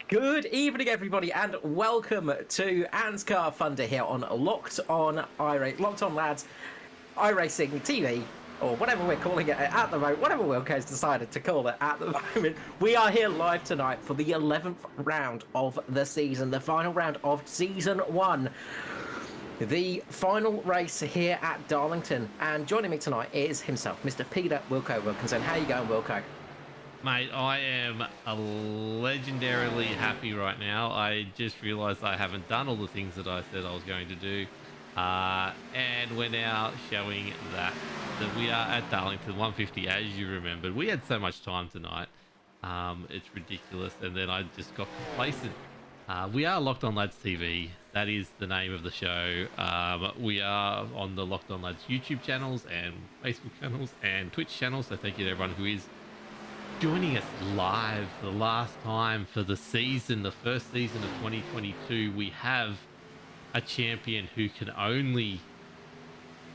Good evening, everybody, and welcome to ANZCAR Thunder here on Locked On Lads, iRacing TV, or whatever we're calling it at the moment, whatever Wilco's decided to call it at the moment. We are here live tonight for the 11th round of the season, the final round of Season 1. The final race here at Darlington, and joining me tonight is himself, Mr. Peter Wilco Wilkinson. How you going, Wilco? Mate, I am legendarily happy right now. I just realised I haven't done all the things that I said I was going to do. And we're now showing that we are at Darlington 150, as you remembered. We had so much time tonight. It's ridiculous. And then I just got complacent. We are Locked On Lads TV. That is the name of the show. We are on the Locked On Lads YouTube channels and Facebook channels and Twitch channels. So thank you to everyone who is joining us live for the last time for the season, the first season of 2022. We have a champion who can only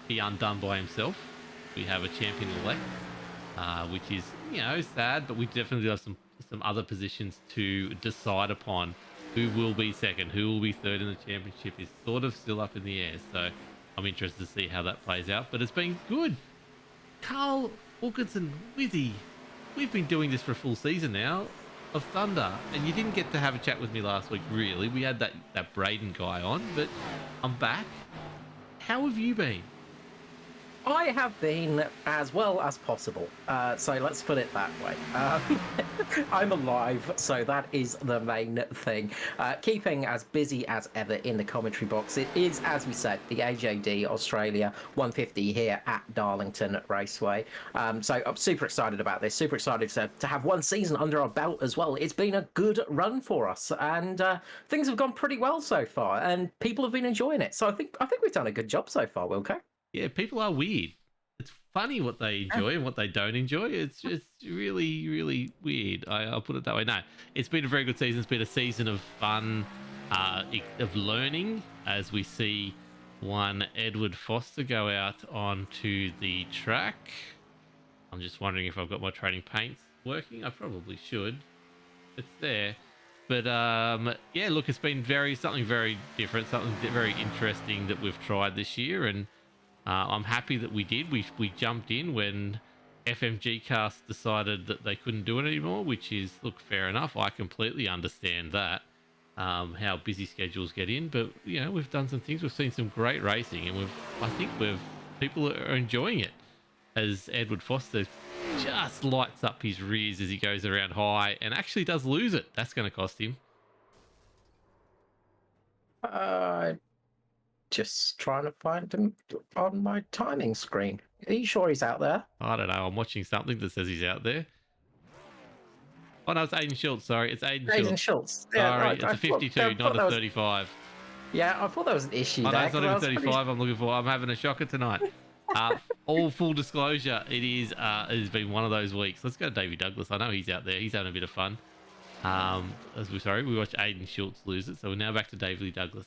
be undone by himself. We have a champion-elect, which is, sad, but we definitely have some other positions to decide upon. Who will be second, who will be third in the championship is sort of still up in the air. So I'm interested to see how that plays out, but it's been good. Carl Wilkinson, Wizzy, we've been doing this for a full season now of Thunder, and you didn't get to have a chat with me last week, really. We had that Braden guy on, but I'm back. How have you been? I have been as well as possible, so let's put it that way. I'm alive, so that is the main thing. Keeping as busy as ever in the commentary box. It is, as we said, the AJD Australia 150 here at Darlington Raceway. So I'm super excited about this, super excited to have one season under our belt as well. It's been a good run for us, and things have gone pretty well so far, and people have been enjoying it. So I think we've done a good job so far, Wilco. Yeah, people are weird. It's funny what they enjoy and what they don't enjoy. It's just really, really weird. I'll put it that way. No, it's been a very good season. It's been a season of fun, of learning, as we see one Edward Foster go out onto the track. I'm just wondering if I've got my training paints working. I probably should. It's there. But yeah, look, it's been something very different, something very interesting that we've tried this year, and I'm happy that we did. We jumped in when FMG Cast decided that they couldn't do it anymore, which is, look, fair enough. I completely understand that, how busy schedules get in. But, we've done some things. We've seen some great racing, and I think people are enjoying it, as Edward Foster just lights up his rears as he goes around high and actually does lose it. That's going to cost him. Just trying to find him on my timing screen. Are you sure he's out there? I don't know. I'm watching something that says he's out there. Oh, no, it's Aiden Schultz. Sorry, it's Aiden Schultz. Yeah, sorry, right. It's a 52, not a 35. Yeah, I thought there was an issue there. No, it's not even 35 I'm looking for. I'm having a shocker tonight. All full disclosure, it has been one of those weeks. Let's go to Davey Douglas. I know he's out there. He's having a bit of fun. We watched Aiden Schultz lose it, so we're now back to Davey Douglas.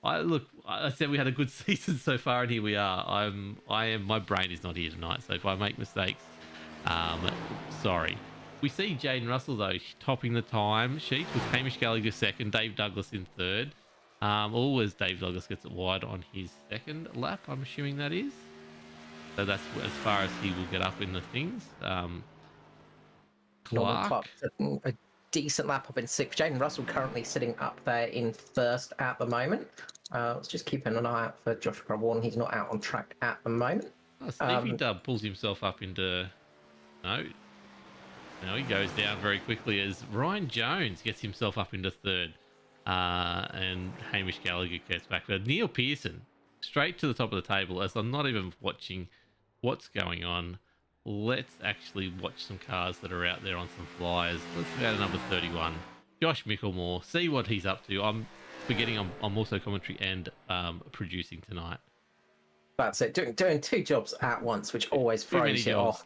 I said we had a good season so far, and here we are. My brain is not here tonight, so if I make mistakes, sorry. We see Jaden Russell, though, topping the time sheet with Hamish Gallagher second, Dave Douglas in third. Always Dave Douglas gets it wide on his second lap, I'm assuming that is. So that's as far as he will get up in the things. Clark. A decent lap up in sixth. Jaden Russell currently sitting up there in first at the moment. Let's just keep an eye out for Joshua Warren. He's not out on track at the moment. Stevie Dub pulls himself up into... No, he goes down very quickly as Ryan Jones gets himself up into third. And Hamish Gallagher gets back. But Neil Pearson, straight to the top of the table, as I'm not even watching what's going on. Let's actually watch some cars that are out there on some flyers. Let's go to number 31, Josh Micklemore. See what he's up to. I'm forgetting I'm also commentary and producing tonight. That's it. Doing two jobs at once, which always throws you off.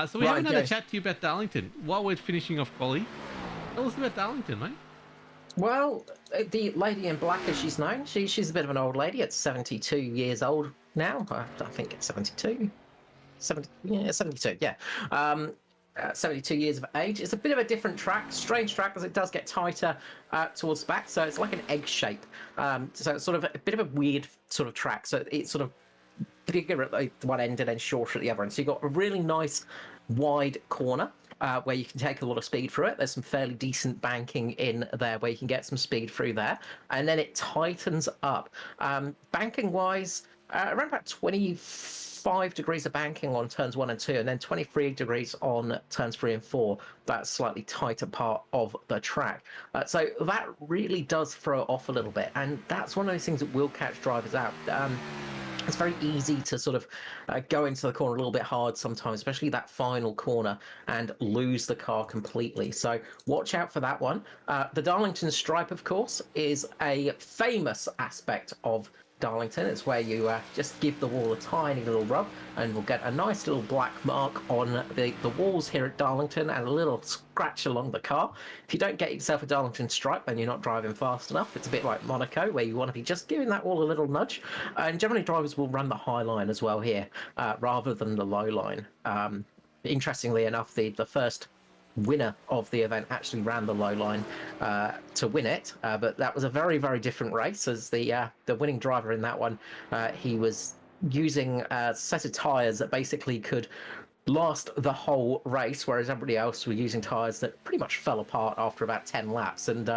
So we haven't had a chat to you about Darlington. While we're finishing off quali, tell us about Darlington, mate. Well, the lady in black, as she's known, she's a bit of an old lady. It's 72 years old now. I think it's 72. 72, yeah. 72 years of age. It's a bit of a different track, strange track, as it does get tighter towards the back. So it's like an egg shape. So it's sort of a bit of a weird sort of track. So it's sort of bigger at the one end and then shorter at the other end. So you've got a really nice wide corner where you can take a lot of speed through it. There's some fairly decent banking in there where you can get some speed through there. And then it tightens up. Banking wise, around about 25 degrees of banking on turns 1 and 2, and then 23 degrees on turns 3 and 4. That slightly tighter part of the track. So that really does throw it off a little bit. And that's one of those things that will catch drivers out. It's very easy to sort of go into the corner a little bit hard sometimes, especially that final corner, and lose the car completely. So watch out for that one. The Darlington stripe, of course, is a famous aspect of Darlington. It's where you just give the wall a tiny little rub and we'll get a nice little black mark on the walls here at Darlington and a little scratch along the car. If you don't get yourself a Darlington stripe, then you're not driving fast enough. It's a bit like Monaco, where you want to be just giving that wall a little nudge. And generally drivers will run the high line as well here rather than the low line. Interestingly enough, the first winner of the event actually ran the low line to win it, but that was a very, very different race, as the winning driver in that one, he was using a set of tires that basically could last the whole race, whereas everybody else were using tires that pretty much fell apart after about 10 laps. And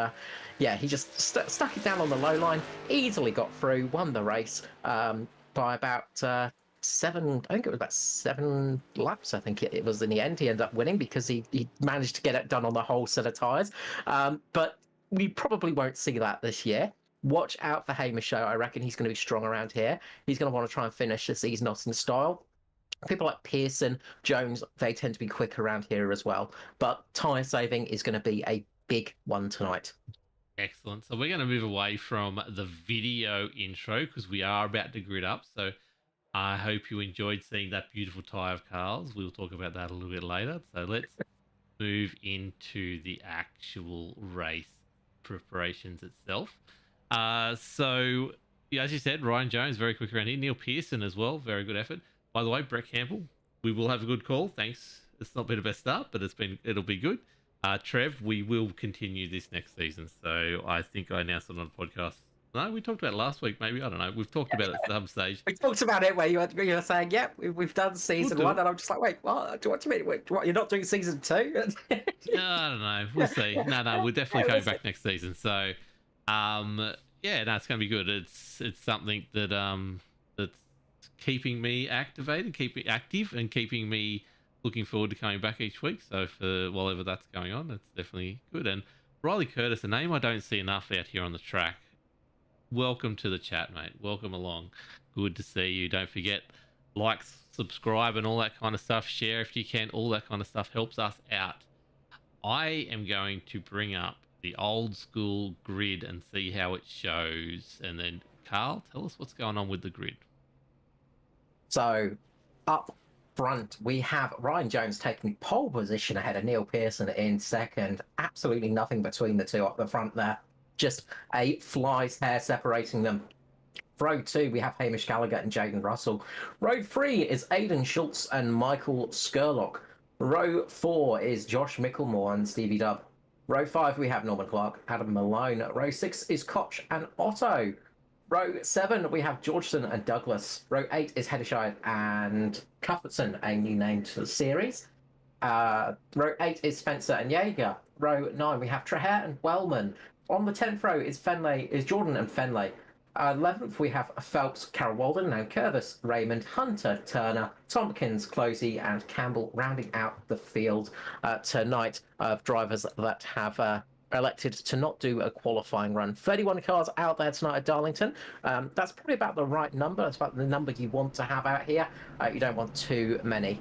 yeah, he just stuck it down on the low line, easily got through, won the race by about I think it was about 7 laps. I think it was in the end. He ended up winning because he managed to get it done on the whole set of tyres. But we probably won't see that this year. Watch out for Hamish. I reckon he's going to be strong around here. He's going to want to try and finish the season off in style. People like Pearson, Jones, they tend to be quick around here as well. But tyre saving is going to be a big one tonight. Excellent. So we're going to move away from the video intro because we are about to grid up. So I hope you enjoyed seeing that beautiful tyre of Carl's. We'll talk about that a little bit later. So let's move into the actual race preparations itself. So, yeah, as you said, Ryan Jones, very quick around here. Neil Pearson as well, very good effort. By the way, Brett Campbell, we will have a good call. Thanks. It's not been the best start, but it'll be good. Trev, we will continue this next season. So I think I announced it on the podcast. No, we talked about it last week, maybe. I don't know. We've talked about it at some stage. We talked about it where you were saying, yeah, we've done season 1, and I'm just like, wait, what? What do you mean? Wait, what, you're not doing season 2? I don't know. We'll see. No, we're definitely coming back next season. So, yeah, no, it's going to be good. It's something that that's keeping me activated, keeping active, and keeping me looking forward to coming back each week. So for whatever that's going on, it's definitely good. And Riley Curtis, a name I don't see enough out here on the track. Welcome to the chat, mate. Welcome along. Good to see you. Don't forget, like, subscribe, and all that kind of stuff. Share if you can. All that kind of stuff helps us out. I am going to bring up the old school grid and see how it shows. And then, Carl, tell us what's going on with the grid. So, up front, we have Ryan Jones taking pole position ahead of Neil Pearson in second. Absolutely nothing between the two up the front there. Just a fly's hair separating them. Row 2, we have Hamish Gallagher and Jaden Russell. Row 3 is Aidan Schultz and Michael Skurlock. Row 4 is Josh Micklemore and Stevie Dubb. Row 5, we have Norman Clark, Adam Malone. Row 6 is Koch and Otto. Row 7, we have Georgeson and Douglas. Row 8 is Hedishire and Cuthbertson, a new name to the series. Row 8 is Spencer and Jaeger. Row 9, we have Traher and Wellman. On the 10th row is Jordan and Fenley. 11th, we have Phelps, Carol Walden, and Curvis, Raymond, Hunter, Turner, Tompkins, Closey, and Campbell, rounding out the field tonight of drivers that have elected to not do a qualifying run. 31 cars out there tonight at Darlington. That's probably about the right number. That's about the number you want to have out here. You don't want too many.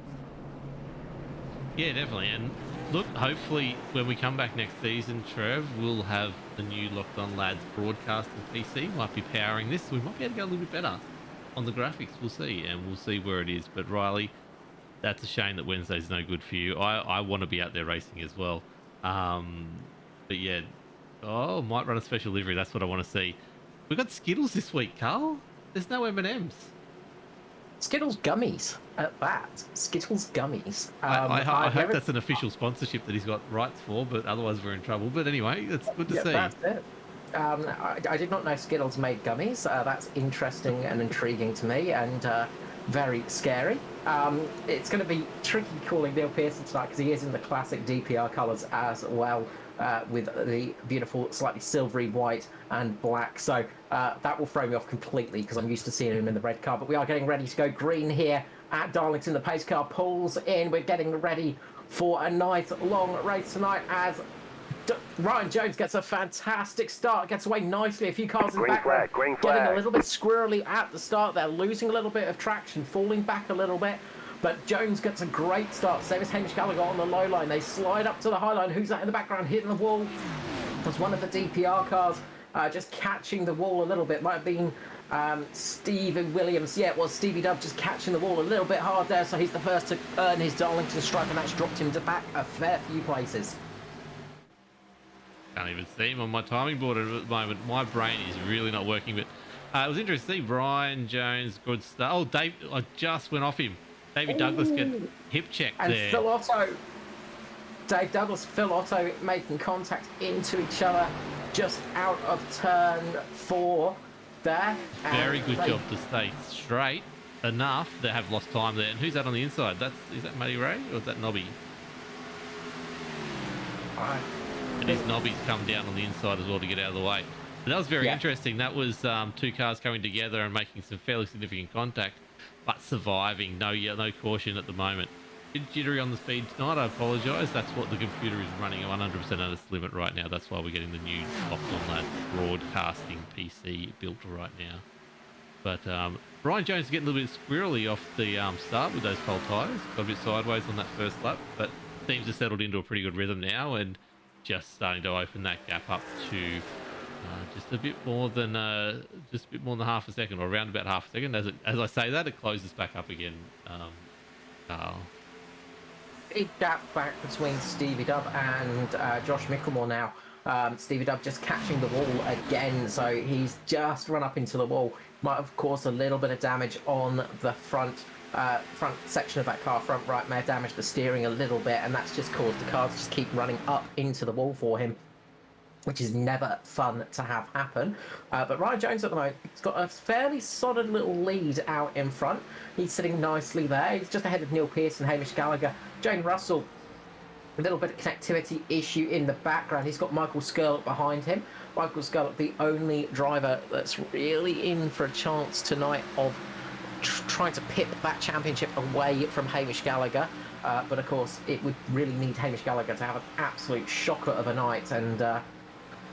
Yeah, definitely. And look, hopefully when we come back next season, Trev, we'll have the new Locked On Lads broadcast and PC. Might be powering this. So we might be able to go a little bit better on the graphics. We'll see. And we'll see where it is. But Riley, that's a shame that Wednesday's no good for you. I want to be out there racing as well. But yeah, might run a special livery. That's what I want to see. We've got Skittles this week, Carl. There's no M&Ms. Skittles gummies at that. Skittles gummies. I I've hope never. that's an official sponsorship that he's got rights for, but otherwise we're in trouble. But anyway, it's good to Yeah, see. that's it. I did not know Skittles made gummies. That's interesting and intriguing to me, and very scary. It's going to be tricky calling Neil Pearson tonight because he is in the classic DPR colours as well, with the beautiful, slightly silvery white and black. So that will throw me off completely because I'm used to seeing him in the red car. But we are getting ready to go green here at Darlington. The pace car pulls in. We're getting ready for a nice long race tonight as Ryan Jones gets a fantastic start, gets away nicely. A few cars in the background, getting a little bit squirrely at the start. They're losing a little bit of traction, falling back a little bit. But Jones gets a great start. Same as Hamish Gallagher on the low line. They slide up to the high line. Who's that in the background hitting the wall? There's one of the DPR cars just catching the wall a little bit. Might have been Stevie Williams. Yeah, it was Stevie Dub just catching the wall a little bit hard there. So he's the first to earn his Darlington stripe, and that's dropped him back a fair few places. Can't even see him on my timing board at the moment. My brain is really not working, but it was interesting to see Brian Jones, good start. Oh, Dave, I just went off him. David Douglas get hip checked and there. Phil Otto, Dave Douglas, Phil Otto making contact into each other just out of turn 4 there. Very good job to stay straight enough. They have lost time there. And who's that on the inside? Is that Matty Ray or is that Nobby? And his Nobby's come down on the inside as well to get out of the way. But that was very interesting. That was two cars coming together and making some fairly significant contact, but surviving. No caution at the moment. Bit jittery on the speed tonight. I apologise. That's what the computer is running 100% at its limit right now. That's why we're getting the new onLads broadcasting PC built right now. But Brian Jones is getting a little bit squirrely off the start with those cold tyres. Got a bit sideways on that first lap, but seems to have settled into a pretty good rhythm now and just starting to open that gap up to just a bit more than half a second, or around about half a second. As I say that, it closes back up again. Carl. Big gap back between Stevie Dub and Josh Micklemore now. Stevie Dub just catching the wall again, so he's just run up into the wall. Might have caused a little bit of damage on the front section of that car. Front right may have damaged the steering a little bit, and that's just caused the car to just keep running up into the wall for him, which is never fun to have happen. But Ryan Jones at the moment, he's got a fairly solid little lead out in front. He's sitting nicely there. He's just ahead of Neil Pearson, Hamish Gallagher, Jane Russell. A little bit of connectivity issue in the background. He's got Michael Skurlock behind him. Michael Skurlock, the only driver that's really in for a chance tonight of trying to pip that championship away from Hamish Gallagher. But of course, it would really need Hamish Gallagher to have an absolute shocker of a night and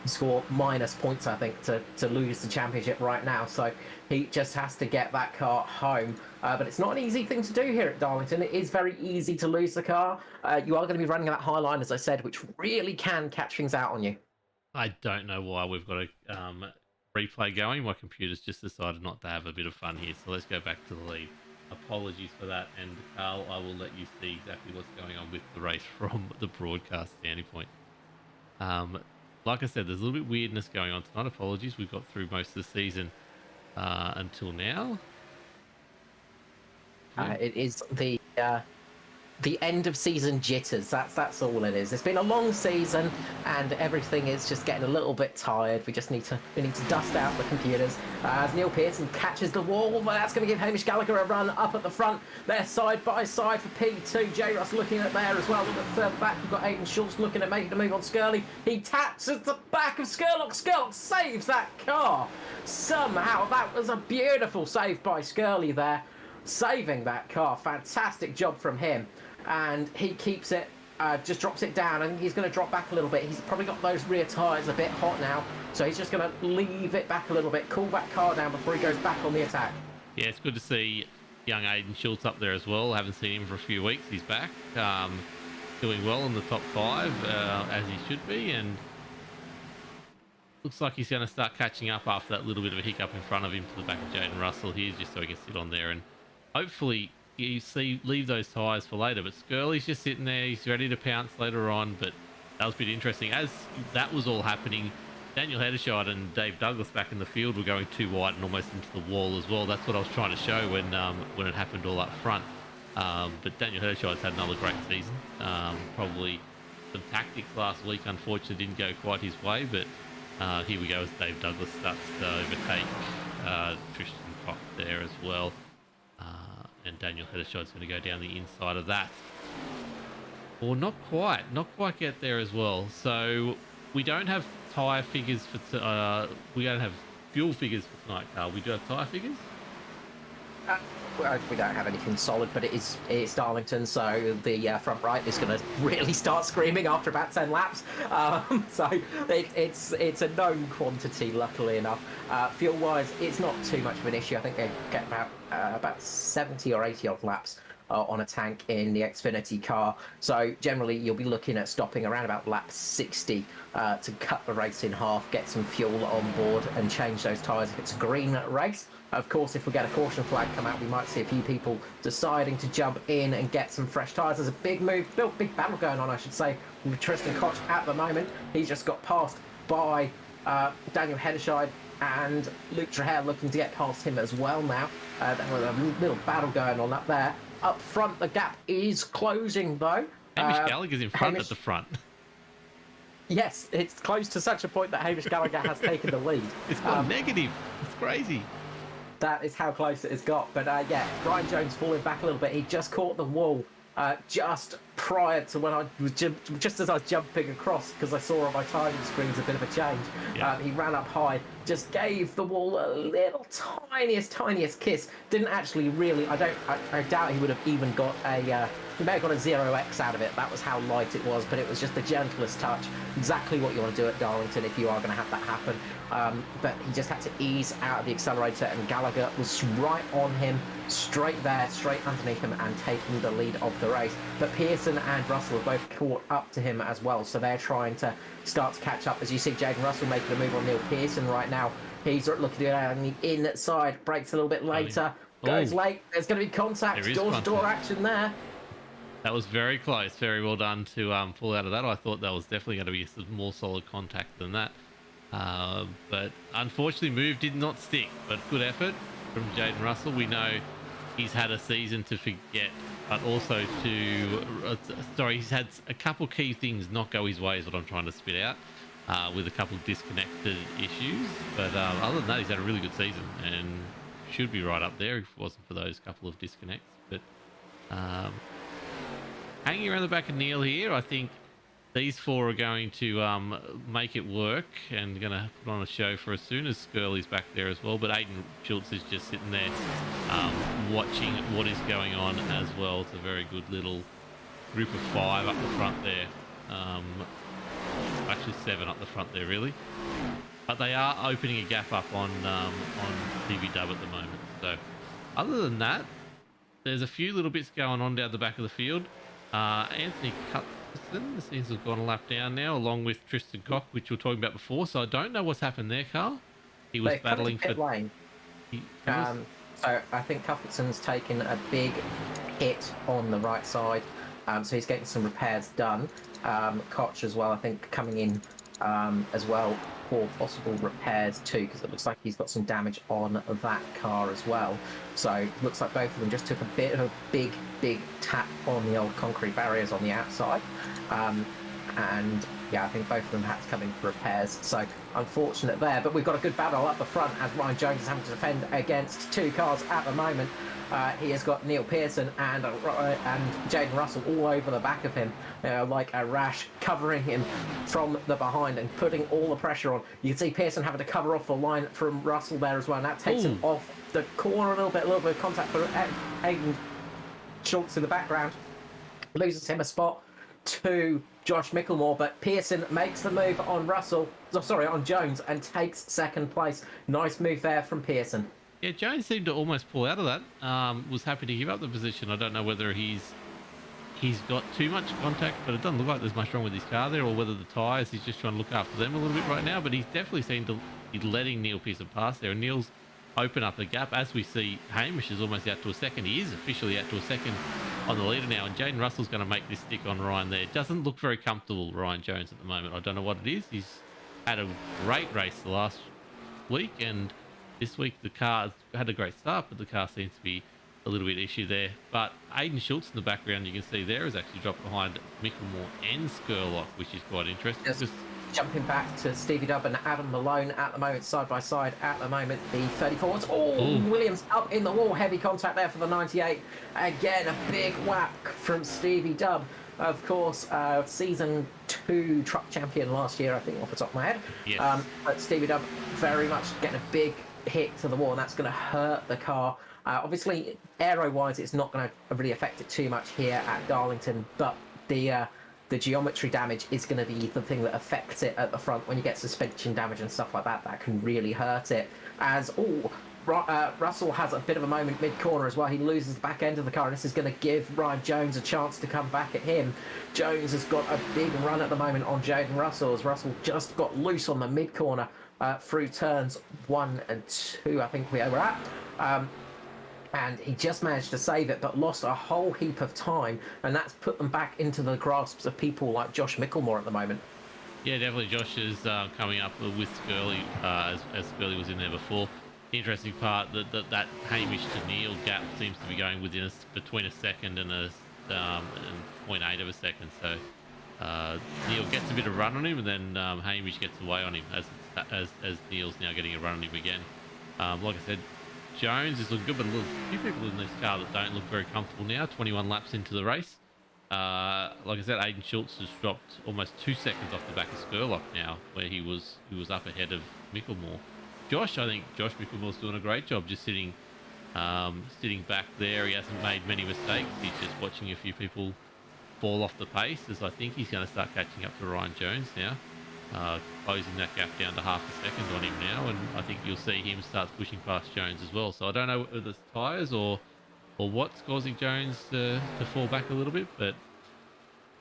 score minus points, I think, to lose the championship right now. So he just has to get that car home. But it's not an easy thing to do here at Darlington. It is very easy to lose the car. You are going to be running that high line, as I said, which really can catch things out on you. I don't know why we've got a replay going. My computer's just decided not to have a bit of fun here. So let's go back to the lead. Apologies for that. And Carl, I will let you see exactly what's going on with the race from the broadcast standing point. Like I said, there's a little bit of weirdness going on tonight. Apologies. We've got through most of the season until now. It is the end of season jitters. That's all it is. It's been a long season and everything is just getting a little bit tired. We need to dust out the computers. As Neil Pearson catches the wall, but that's going to give Hamish Gallagher a run up at the front. They're side by side for P2. J. Russ looking at there as well. A little bit further back, we've got Aidan Schultz looking at making a move on Skurley. He taps at the back of Skurlock. Skurlock saves that car. Somehow that was a beautiful save by Skurley there. Saving that car. Fantastic job from him. And he keeps it, just drops it down. I think he's going to drop back a little bit. He's probably got those rear tyres a bit hot now, so he's just going to leave it back a little bit, cool that car down before he goes back on the attack. Yeah, it's good to see young Aidan Schultz up there as well. Haven't seen him for a few weeks. He's back, doing well in the top 5, as he should be, and looks like he's going to start catching up after that little bit of a hiccup in front of him to the back of Jaden Russell here, just so he can sit on there and hopefully leave those tyres for later. But Skurley's just sitting there. He's ready to pounce later on. But that was a bit interesting. As that was all happening, Daniel Hedershot and Dave Douglas back in the field were going too wide and almost into the wall as well. That's what I was trying to show when it happened all up front. But Daniel Hedershot's had another great season. Probably some tactics last week, unfortunately, didn't go quite his way. But here we go as Dave Douglas starts to overtake Tristan Koch there as well. And Daniel Hedershot's going to go down the inside of that. Or not quite get there as well. So we don't have tyre figures for we don't have fuel figures for tonight, Carl. We do have tyre figures. We don't have anything solid, but it's Darlington, so the front right is going to really start screaming after about 10 laps. So it's a known quantity, luckily enough. Fuel-wise, it's not too much of an issue. I think they get about 70 or 80 odd laps on a tank in the Xfinity car. So generally, you'll be looking at stopping around about lap 60 to cut the race in half, get some fuel on board, and change those tyres if it's a green race. Of course, if we get a caution flag come out, we might see a few people deciding to jump in and get some fresh tyres. There's a big big battle going on, I should say, with Tristan Koch at the moment. He's just got passed by Daniel Hedershot and Luke Traher looking to get past him as well now. There's a little battle going on up there. Up front, the gap is closing, though. Hamish Gallagher's in front at the front. Yes, it's close to such a point that Hamish Gallagher has taken the lead. It's gone negative. It's crazy. That is how close it has got. But yeah, Ryan Jones falling back a little bit. He just caught the wall just prior to when I was just as I was jumping across, because I saw on my timing screens a bit of a change. Yeah. He ran up high, just gave the wall a little tiniest kiss. Didn't actually really. I doubt he would have even got a. He may have got a 0x out of it. That was how light it was, but it was just the gentlest touch. Exactly what you want to do at Darlington if you are going to have that happen. But he just had to ease out of the accelerator, and Gallagher was right on him, straight underneath him, and taking the lead of the race. But Pearson and Russell have both caught up to him as well, so they're trying to start to catch up. As you see, Jaden Russell making a move on Neil Pearson right now. He's looking to go down the inside, breaks a little bit later, goes late. There's going to be contact, door-to-door action there. That was very close. Very well done to pull out of that. I thought that was definitely going to be some more solid contact than that. But unfortunately, move did not stick. But good effort from Jaden Russell. We know he's had a season to forget, but also he's had a couple key things not go his way is what I'm trying to spit out, with a couple of disconnected issues. But other than that, he's had a really good season and should be right up there if it wasn't for those couple of disconnects. But hanging around the back of Neil here, I think these four are going to make it work and going to put on a show for as soon as Skirley's back there as well. But Aiden Schultz is just sitting there watching what is going on as well. It's a very good little group of 5 up the front there. Actually 7 up the front there, really. But they are opening a gap up on TV Dub at the moment. So other than that, there's a few little bits going on down the back of the field. Anthony Cutson seems to have gone a lap down now, along with Tristan Koch, which we were talking about before. So I don't know what's happened there, Carl. He was battling for lane. So I think Cuthbertson's taken a big hit on the right side. So he's getting some repairs done. Koch as well, I think, coming in as well for possible repairs too, because it looks like he's got some damage on that car as well. So it looks like both of them just took a bit of a big tap on the old concrete barriers on the outside. And yeah, I think both of them had to come in for repairs. So unfortunate there, but we've got a good battle up the front as Ryan Jones is having to defend against 2 cars at the moment. He has got Neil Pearson and Jaden Russell all over the back of him, like a rash, covering him from the behind and putting all the pressure on. You can see Pearson having to cover off the line from Russell there as well, and that takes him off the corner a little bit of contact for Aiden Schultz in the background. Loses him a spot to Josh Micklemore, but Pearson makes the move on on Jones, and takes second place. Nice move there from Pearson. Yeah, Jones seemed to almost pull out of that. Was happy to give up the position. I don't know whether he's got too much contact, but it doesn't look like there's much wrong with his car there, or whether the tyres, he's just trying to look after them a little bit right now. But he's definitely seemed to be letting Neil Pearson pass there, and Neil's open up the gap. As we see, Hamish is almost out to a second. He is officially out to a second on the leader now, and Jaden Russell's going to make this stick on Ryan there. Doesn't look very comfortable, Ryan Jones, at the moment. I don't know what it is. He's had a great race the last week, and this week the car had a great start, but the car seems to be a little bit issue there. But Aiden Schultz in the background, you can see there, is actually dropped behind Mickelmore and Skurlock, which is quite interesting. Just jumping back to Stevie Dubb and Adam Malone at the moment, side by side at the moment, the 34s. Oh, Williams up in the wall, heavy contact there for the 98. Again, a big whack from Stevie Dubb. Of course, season 2 truck champion last year, I think, off the top of my head. Yes. But Stevie Dubb very much getting a big hit to the wall, and that's going to hurt the car. Obviously, aero-wise, it's not going to really affect it too much here at Darlington, but the geometry damage is going to be the thing that affects it at the front. When you get suspension damage and stuff like that, that can really hurt it. As Russell has a bit of a moment mid-corner as well. He loses the back end of the car, and this is going to give Ryan Jones a chance to come back at him. Jones has got a big run at the moment on Jaden Russell, as Russell just got loose on the mid-corner through turns 1 and 2, I think we were at. And he just managed to save it, but lost a whole heap of time, and that's put them back into the grasps of people like Josh Mickelmore at the moment. Yeah, definitely. Josh is coming up with Skurley, as Skurley was in there before. The interesting part that Hamish to Neil gap seems to be going within between a second and a 0.8 of a second. So Neil gets a bit of run on him, and then Hamish gets away on him as Neil's now getting a run on him again. Like I said, Jones is looking good, but a few people in this car that don't look very comfortable now. 21 laps into the race. Like I said, Aiden Schultz has dropped almost 2 seconds off the back of Skurlock now, where he was up ahead of Mickelmore. I think Josh Mickelmore's doing a great job just sitting back there. He hasn't made many mistakes. He's just watching a few people fall off the pace, as I think he's going to start catching up to Ryan Jones now. Closing that gap down to half a second on him now, and I think you'll see him start pushing past Jones as well. So I don't know whether it's tyres or what's causing Jones to fall back a little bit, but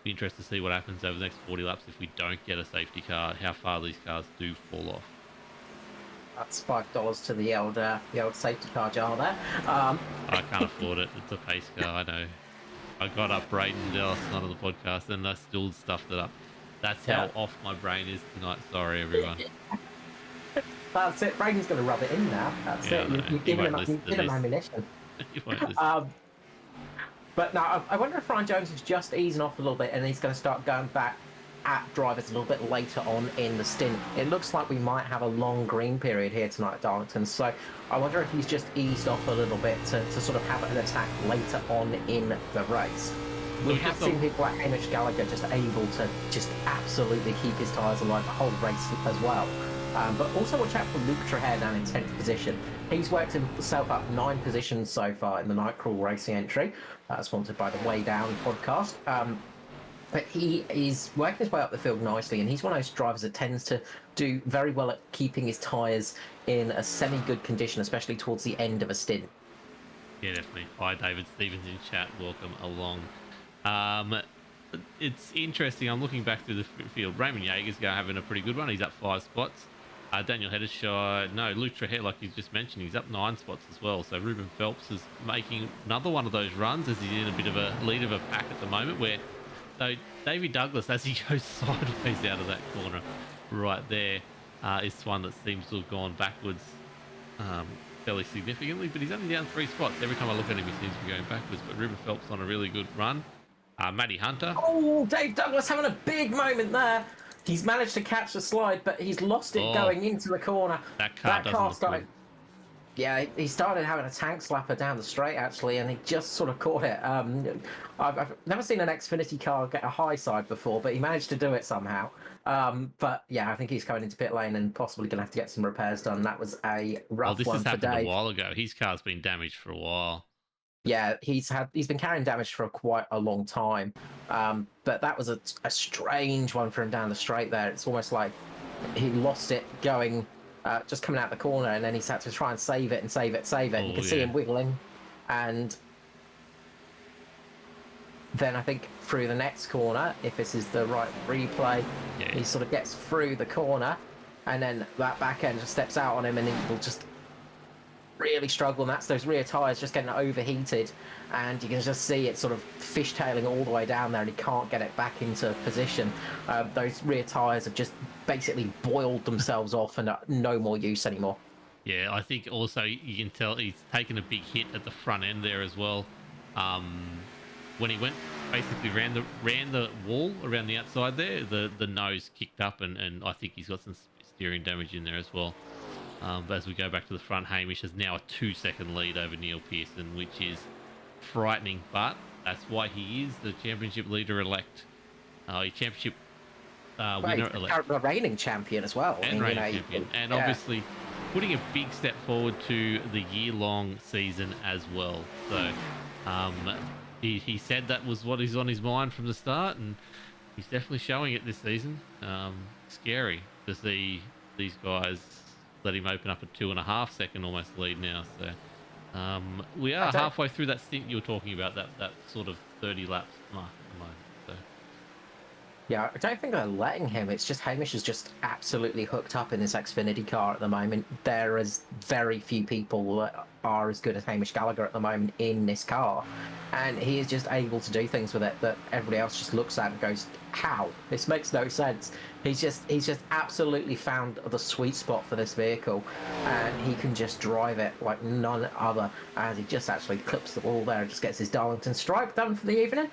be interested to see what happens over the next 40 laps if we don't get a safety car, how far these cars do fall off. That's $5 to the old safety car jar there. I can't afford it. It's a pace car, I know. I got up Brayden last night on the podcast, and I still stuffed it up. That's how off my brain is tonight. Sorry, everyone. That's it. Brayden's going to rub it in now. That's it. You've given him ammunition. But no, I wonder if Ryan Jones is just easing off a little bit, and he's going to start going back at drivers a little bit later on in the stint. It looks like we might have a long green period here tonight at Darlington, so I wonder if he's just eased off a little bit to sort of have an attack later on in the race. We have seen people like Hamish Gallagher just able to just absolutely keep his tyres alive the whole race as well. But also watch out for Luke Trahere down in 10th position. He's worked himself up 9 positions so far in the Night Crawl Racing entry, sponsored by the Way Down podcast. But he is working his way up the field nicely, and he's one of those drivers that tends to do very well at keeping his tyres in a semi-good condition, especially towards the end of a stint. Yeah, definitely. Hi, David Stevens in chat. Welcome along. It's interesting. I'm looking back through the field. Raymond Yeager's having a pretty good one. He's up 5 spots. Daniel Heddershaw, Luke Trahere, like you just mentioned, he's up 9 spots as well. So Ruben Phelps is making another one of those runs, as he's in a bit of a lead of a pack at the moment, where though Davey Douglas, as he goes sideways out of that corner right there, is one that seems to have gone backwards fairly significantly, but he's only down 3 spots. Every time I look at him, he seems to be going backwards, but Ruben Phelps on a really good run. Matty Hunter. Oh, Dave Douglas having a big moment there. He's managed to catch the slide, but he's lost it going into the corner. That car started. Yeah, he started having a tank slapper down the straight, actually, and he just sort of caught it. I've never seen an Xfinity car get a high side before, but he managed to do it somehow. But yeah, I think he's going into pit lane and possibly going to have to get some repairs done. That was a rough one for Dave. This has happened a while ago. His car's been damaged for a while. Yeah, he's been carrying damage for quite a long time. But that was a strange one for him down the straight there. It's almost like he lost it going, just coming out the corner, and then he's had to try and save it. You can see him wiggling. And then I think through the next corner, if this is the right replay, he sort of gets through the corner, and then that back end just steps out on him, and he will just really struggling. That's those rear tyres just getting overheated, and you can just see it sort of fishtailing all the way down there, and he can't get it back into position. Those rear tyres have just basically boiled themselves off and are no more use anymore. Yeah, I think also you can tell he's taken a big hit at the front end there as well. When he went basically ran the wall around the outside there, the nose kicked up, and I think he's got some steering damage in there as well. But as we go back to the front, Hamish has now a 2-second lead over Neil Pearson, which is frightening, but that's why he is the championship leader-elect. Championship winner-elect. The reigning champion as well. And reigning champion. And obviously putting a big step forward to the year-long season as well. So he said that was what is on his mind from the start, and he's definitely showing it this season. Scary to see these guys let him open up a 2.5-second almost lead now. So we are halfway through that stint you were talking about, that sort of 30 laps mark at the moment. So. Yeah, I don't think they're letting him. It's just Hamish is just absolutely hooked up in this Xfinity car at the moment. There is very few people that are as good as Hamish Gallagher at the moment in this car, and he is just able to do things with it that everybody else just looks at and goes, "How? This makes no sense." He's just absolutely found the sweet spot for this vehicle, and he can just drive it like none other. As he just actually clips the wall there and just gets his Darlington stripe done for the evening.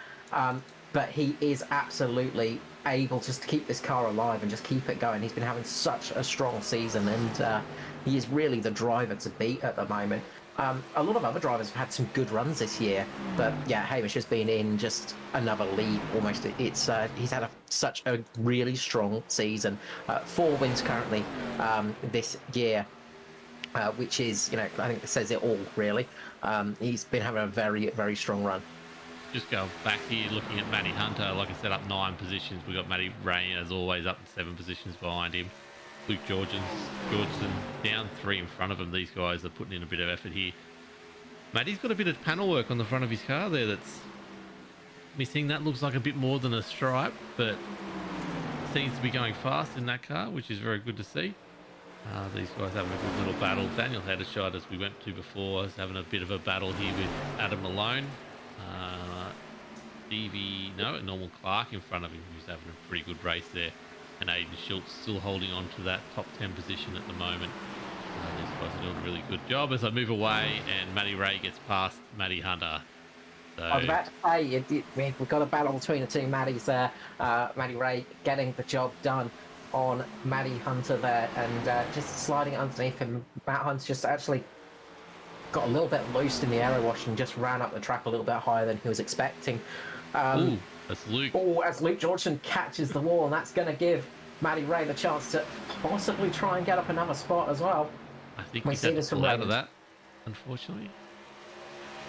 But he is absolutely able just to keep this car alive and just keep it going. He's been having such a strong season, and he is really the driver to beat at the moment. A lot of other drivers have had some good runs this year, but yeah, Hamish has been in just another league almost. He's had such a really strong season. 4 wins currently this year, which is, I think it says it all really. He's been having a very, very strong run. Just go back here, looking at Matty Hunter. Like I said, up 9 positions. We got Matty Ray, as always, up 7 positions behind him. Luke Georgeson down 3 in front of him. These guys are putting in a bit of effort here. Matty's got a bit of panel work on the front of his car there that's missing. That looks like a bit more than a stripe, but seems to be going fast in that car, which is very good to see. These guys having a good little battle. Daniel Heddershot, as we went to before, is having a bit of a battle here with Adam Malone. Norman Clark in front of him, who's having a pretty good race there, and Aiden Schultz still holding on to that top 10 position at the moment. These guys are doing a really good job. As I move away, and Matty Ray gets past Matty Hunter. So, I was about to say, we've got a battle between the two Maddys there. Matty Ray getting the job done on Matty Hunter there, and just sliding underneath him. Matt Hunter just actually got a little bit loose in the aero wash and just ran up the track a little bit higher than he was expecting. That's Luke. As Luke Georgeson catches the wall, and that's going to give Matty Ray the chance to possibly try and get up another spot as well. I think we see this pull out of that, unfortunately.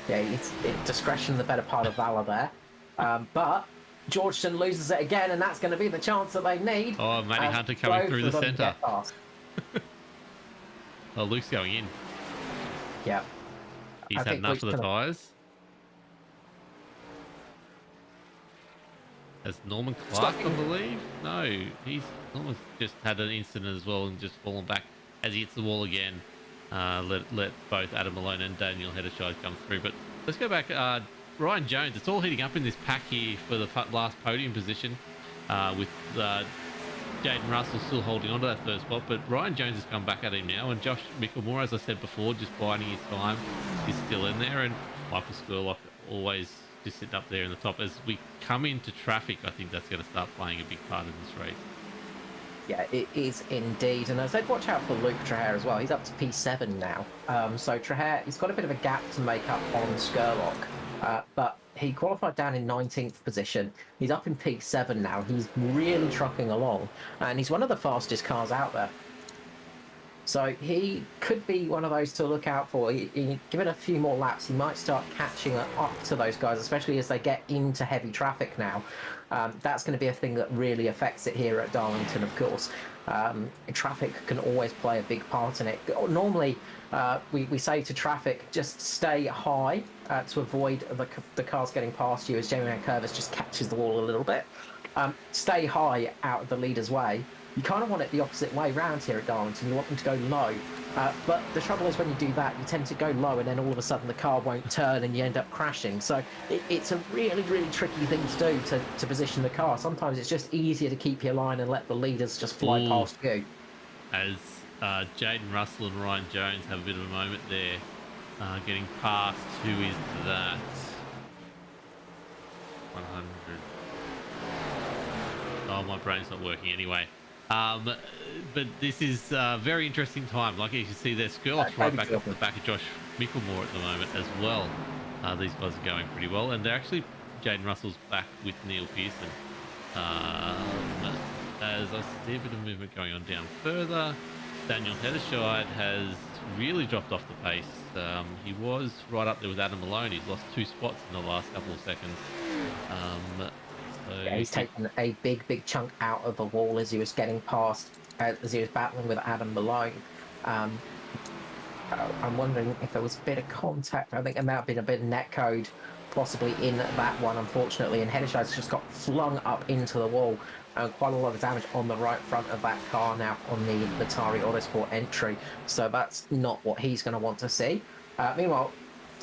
Yeah, it's discretion the better part of valor there. But Georgeson loses it again, and that's going to be the chance that they need. Oh, Matty Hunter coming through the centre. Oh, Luke's going in. Yeah. He's had enough of the tyres. Has Norman Clark, I believe? No, Norman's just had an incident as well and just fallen back as he hits the wall again. Let both Adam Malone and Daniel Heddershide come through. But let's go back. Ryan Jones, it's all heating up in this pack here for the last podium position, with Jaden Russell still holding on to that third spot, but Ryan Jones has come back at him now, and Josh Mickelmore, as I said before, just biding his time, is still in there, and Michael Skurlock always just sitting up there in the top. As we come into traffic, I think that's going to start playing a big part in this race. Yeah, it is indeed. And I said watch out for Luke Traher as well. He's up to P7 now. So Traher, he's got a bit of a gap to make up on Skurlock. But he qualified down in 19th position. He's up in P7 now. He's really trucking along. And he's one of the fastest cars out there. So he could be one of those to look out for. Given a few more laps, he might start catching up to those guys, especially as they get into heavy traffic now. That's going to be a thing that really affects it here at Darlington, of course. Traffic can always play a big part in it. Normally, we say to traffic, just stay high to avoid the cars getting past you as Jamie Curvis just catches the wall a little bit. stay high out of the leader's way. You kind of want it the opposite way round here at Darlington. You want them to go low. But the trouble is when you do that, you tend to go low and then all of a sudden the car won't turn and you end up crashing. So it's a really, really tricky thing to do to position the car. Sometimes it's just easier to keep your line and let the leaders just fly past you. As Jaden Russell and Ryan Jones have a bit of a moment there, getting past. Who is that? 100. Oh, my brain's not working anyway. But this is a very interesting time. Like you can see, there's Skurlock's right back off the back of Josh Mickelmore at the moment as well. These guys are going pretty well, and they're actually Jaden Russell's back with Neil Pearson. As I see a bit of movement going on down further, Daniel Hederscheid has really dropped off the pace. He was right up there with Adam Malone. He's lost 2 spots in the last couple of seconds. Yeah, he's taken a big chunk out of the wall as he was getting past, as he was battling with Adam Malone. I'm wondering if there was a bit of contact. I think there may have been a bit of netcode possibly in that one, unfortunately, and Hederscheid's just got flung up into the wall. Quite a lot of damage on the right front of that car now on the Atari Autosport entry, so that's not what he's going to want to see. Meanwhile,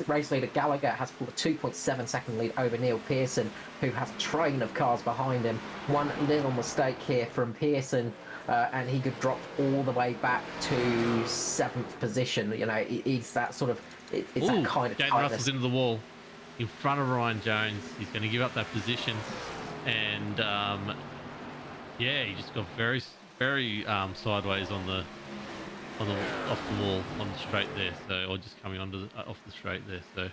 race leader Gallagher has pulled a 2.7 second lead over Neil Pearson, who has a train of cars behind him. One little mistake here from Pearson, and he could drop all the way back to 7th position. You know, it's that sort of, it's that kind of Jaden Russell's into the wall in front of Ryan Jones. He's going to give up that position, and yeah, he just got very sideways on the off the wall on the straight there, so, or just coming onto the, off the straight there. So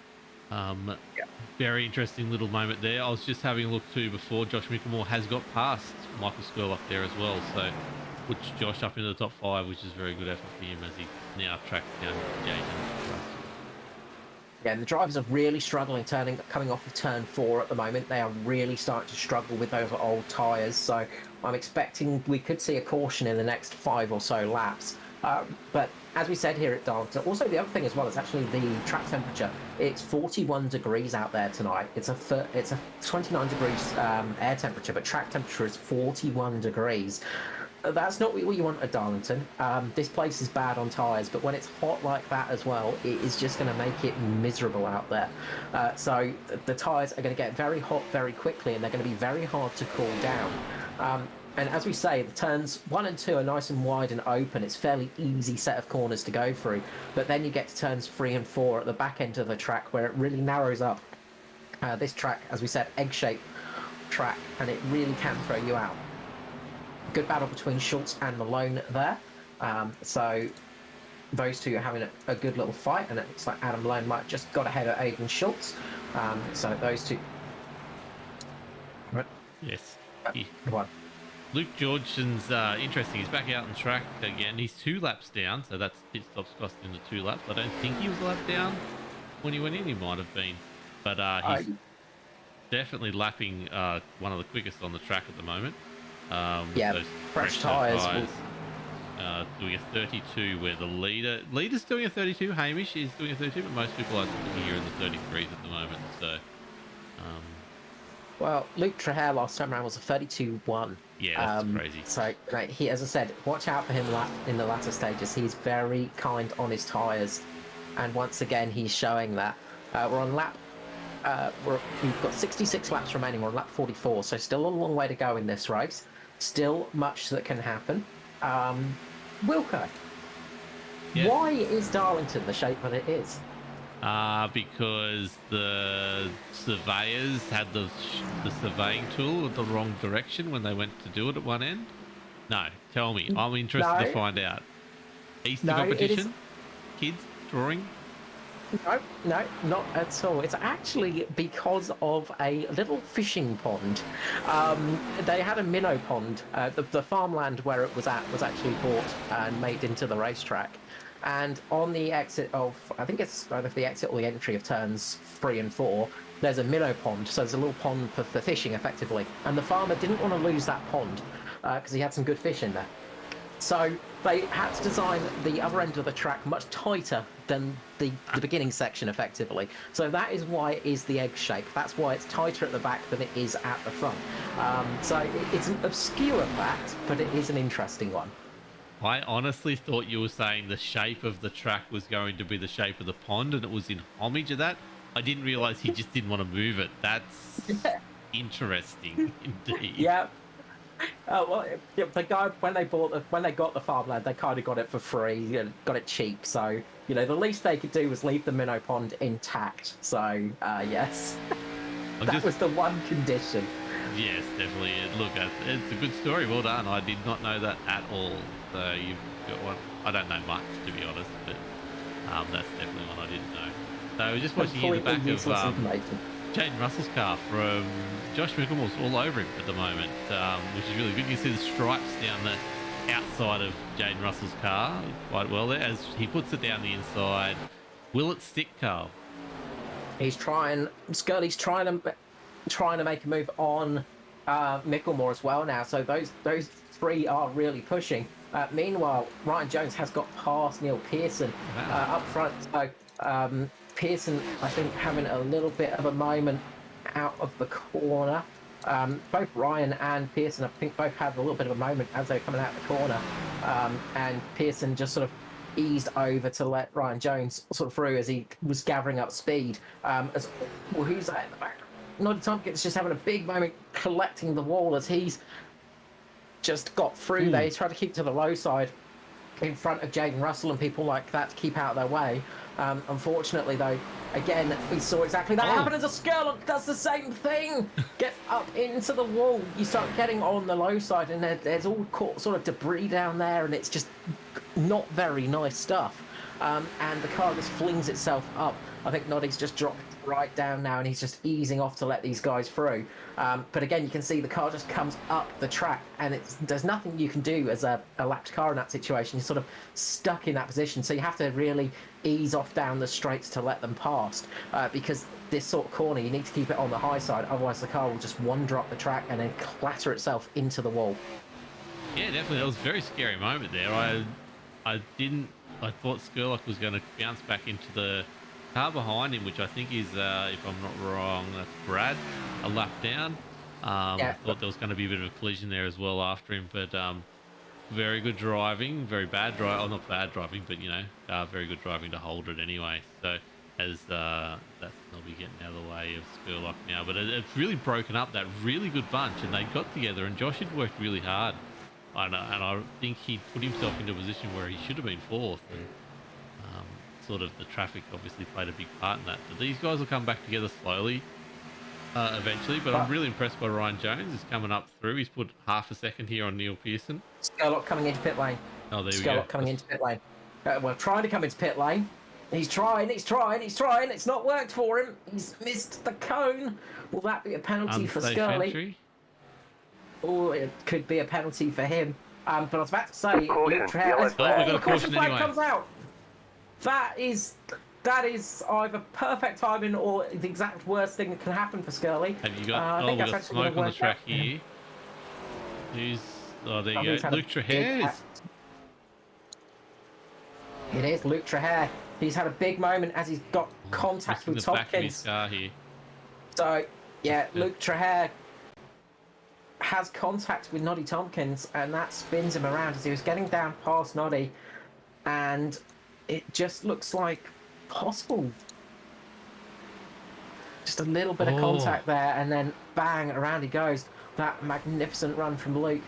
very interesting little moment there. I was just having a look too before. Josh Mickelmore has got past Michael Skurlock there as well, so puts Josh up into the top 5, which is a very good effort for him as he now tracks down Jaden. Yeah, and the drivers are really struggling coming off of turn 4 at the moment. They are really starting to struggle with those old tyres, so I'm expecting we could see a caution in the next 5 or so laps. But as we said here at Darlington, also the other thing as well is actually the track temperature. It's 41 degrees out there tonight. It's a 29 degrees air temperature, but track temperature is 41 degrees. That's not what you want at Darlington. This place is bad on tyres, but when it's hot like that as well, it is just going to make it miserable out there. So the tyres are going to get very hot very quickly, and they're going to be very hard to cool down. And as we say, the turns 1 and 2 are nice and wide and open. It's a fairly easy set of corners to go through. But then you get to turns 3 and 4 at the back end of the track where it really narrows up. This track, as we said, egg-shaped track, and it really can throw you out. Good battle between Schultz and Malone there. So those two are having a good little fight, and it looks like Adam Malone might have just got ahead of Aidan Schultz. So those two... Yes. One. Luke Georgeson's interesting. He's back out on track again. He's 2 laps down, so that's pit stops cost him the 2 laps. I don't think he was a lap down when he went in. He might have been, but he's definitely lapping one of the quickest on the track at the moment. Yeah, those fresh tyres. Doing a 32, where the leader's doing a 32. Hamish is doing a 32, but most people are here in the 33s at the moment. So, well, Luke Traher last time around was a 32-1. Yeah, that's crazy. So, he, as I said, watch out for him in the latter stages. He's very kind on his tyres, and once again, he's showing that. We're on lap. We've got 66 laps remaining. We're on lap 44, so still a long way to go in this race. Still much that can happen. Wilco, yeah. Why is Darlington the shape that it is? Because the surveyors had the surveying tool in the wrong direction when they went to do it at one end. No, tell me. I'm interested to find out. Easter competition? Kids drawing? No, not at all. It's actually because of a little fishing pond. They had a minnow pond. The farmland where it was at was actually bought and made into the racetrack. And on the exit of, I think it's either the exit or the entry of turns 3 and 4, there's a minnow pond. So there's a little pond for fishing, effectively. And the farmer didn't want to lose that pond because he had some good fish in there. So they had to design the other end of the track much tighter than the beginning section, effectively. So that is why it is the egg shape. That's why it's tighter at the back than it is at the front. So it's an obscure fact, but it is an interesting one. I honestly thought you were saying the shape of the track was going to be the shape of the pond, and it was in homage of that. I didn't realize he just didn't want to move it. That's interesting indeed. Yeah. Well, the guy when they got the farmland, they kind of got it for free and got it cheap. So the least they could do was leave the minnow pond intact. So yes, that was the one condition. Yes, definitely. Look, it's a good story. Well done. I did not know that at all. So you've got one. I don't know much, to be honest, but that's definitely one I didn't know. So we're just watching here the back of Jaden Russell's car from Josh Micklemore's all over him at the moment, which is really good. You can see the stripes down the outside of Jaden Russell's car quite well there as he puts it down the inside. Will it stick, Carl? He's trying. Scully's trying to make a move on Micklemore as well now. So those three are really pushing. Meanwhile, Ryan Jones has got past Neil Pearson up front. So Pearson, I think, having a little bit of a moment out of the corner. Both Ryan and Pearson, I think, both had a little bit of a moment as they were coming out of the corner. And Pearson just sort of eased over to let Ryan Jones sort of through as he was gathering up speed. Who's that in the back? Noddy Tompkins just having a big moment collecting the wall as he's just got through there. He's trying to keep to the low side in front of Jaden Russell and people like that to keep out of their way. Unfortunately, though, again, we saw exactly that happen as a Skurlock does the same thing. Gets up into the wall. You start getting on the low side, and there's all sort of debris down there, and it's just not very nice stuff. And the car just flings itself up. I think Noddy's just dropped right down now, and he's just easing off to let these guys through. But again, you can see the car just comes up the track, and there's nothing you can do as a lapped car in that situation. You're sort of stuck in that position, so you have to really ease off down the straights to let them past, because this sort of corner, you need to keep it on the high side, otherwise the car will just wander up the track and then clatter itself into the wall. Yeah, definitely. That was a very scary moment there. I thought Skurlock was going to bounce back into the car behind him, which I think is, if I'm not wrong, that's Brad, a lap down. I thought there was going to be a bit of a collision there as well after him, but very good driving, very bad driving, not bad driving, but very good driving to hold it anyway. So as that's not be getting out of the way of Skurlock now, but it's really broken up that really good bunch, and they got together, and Josh had worked really hard. And I think he put himself into a position where he should have been fourth, and sort of the traffic obviously played a big part in that. But these guys will come back together slowly eventually, but I'm really impressed by Ryan Jones. He's coming up through. He's put half a second here on Neil Pearson. Skurlock coming into pit lane. Oh, there we go. Skurlock coming into pit lane. Well, trying to come into pit lane. He's trying. It's not worked for him. He's missed the cone. Will that be a penalty for Scully? Oh, it could be a penalty for him. But I was about to say, we got a caution flag anyway. comes out. That is either perfect timing or the exact worst thing that can happen for Scully. Have you got? We've got smoke on the track here. There you go. Luke Trahere. It is Luke Trahere. He's had a big moment as he's got contact with Tompkins. Car here. So yeah, Luke Trahere has contact with Noddy Tompkins, and that spins him around as he was getting down past Noddy, and it just looks like possible. Just a little bit of contact there, and then bang, around he goes. That magnificent run from Luke,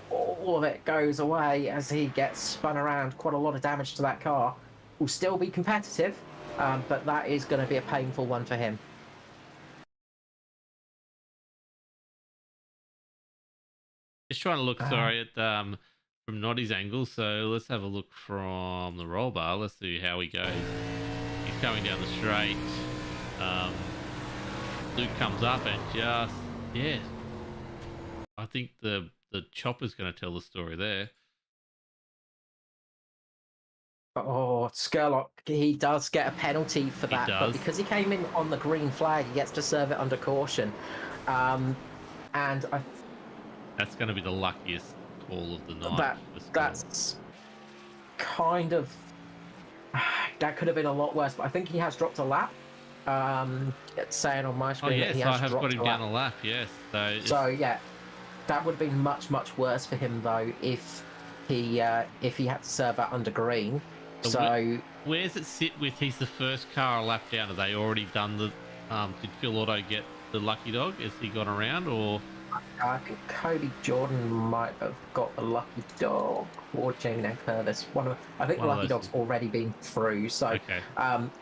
all of it goes away as he gets spun around. Quite a lot of damage to that car. Will still be competitive, but that is going to be a painful one for him. Just trying to look, at from Noddy's angle. So let's have a look from the roll bar. Let's see how he goes. He's coming down the straight. Luke comes up and I think the chopper's going to tell the story there. Oh, Skurlock, he does get a penalty for that, but because he came in on the green flag, he gets to serve it under caution. And that's going to be the luckiest call of the night. that for score. that's kind of that could have been a lot worse. But I think he has dropped a lap. It's saying on my Oh screen that yes, he I has have got dropped him a down lap. a lap. Yes, So yeah, that would have been much worse for him though if he had to serve that under green. So where does it sit with he's the first car a lap down? Have they already done the? Did Phil Auto get the lucky dog? Has he gone around or? I think Cody Jordan might have got the lucky dog, or Jamie Nan Curtis. I think the One of lucky those dog's two. already been through. So Okay.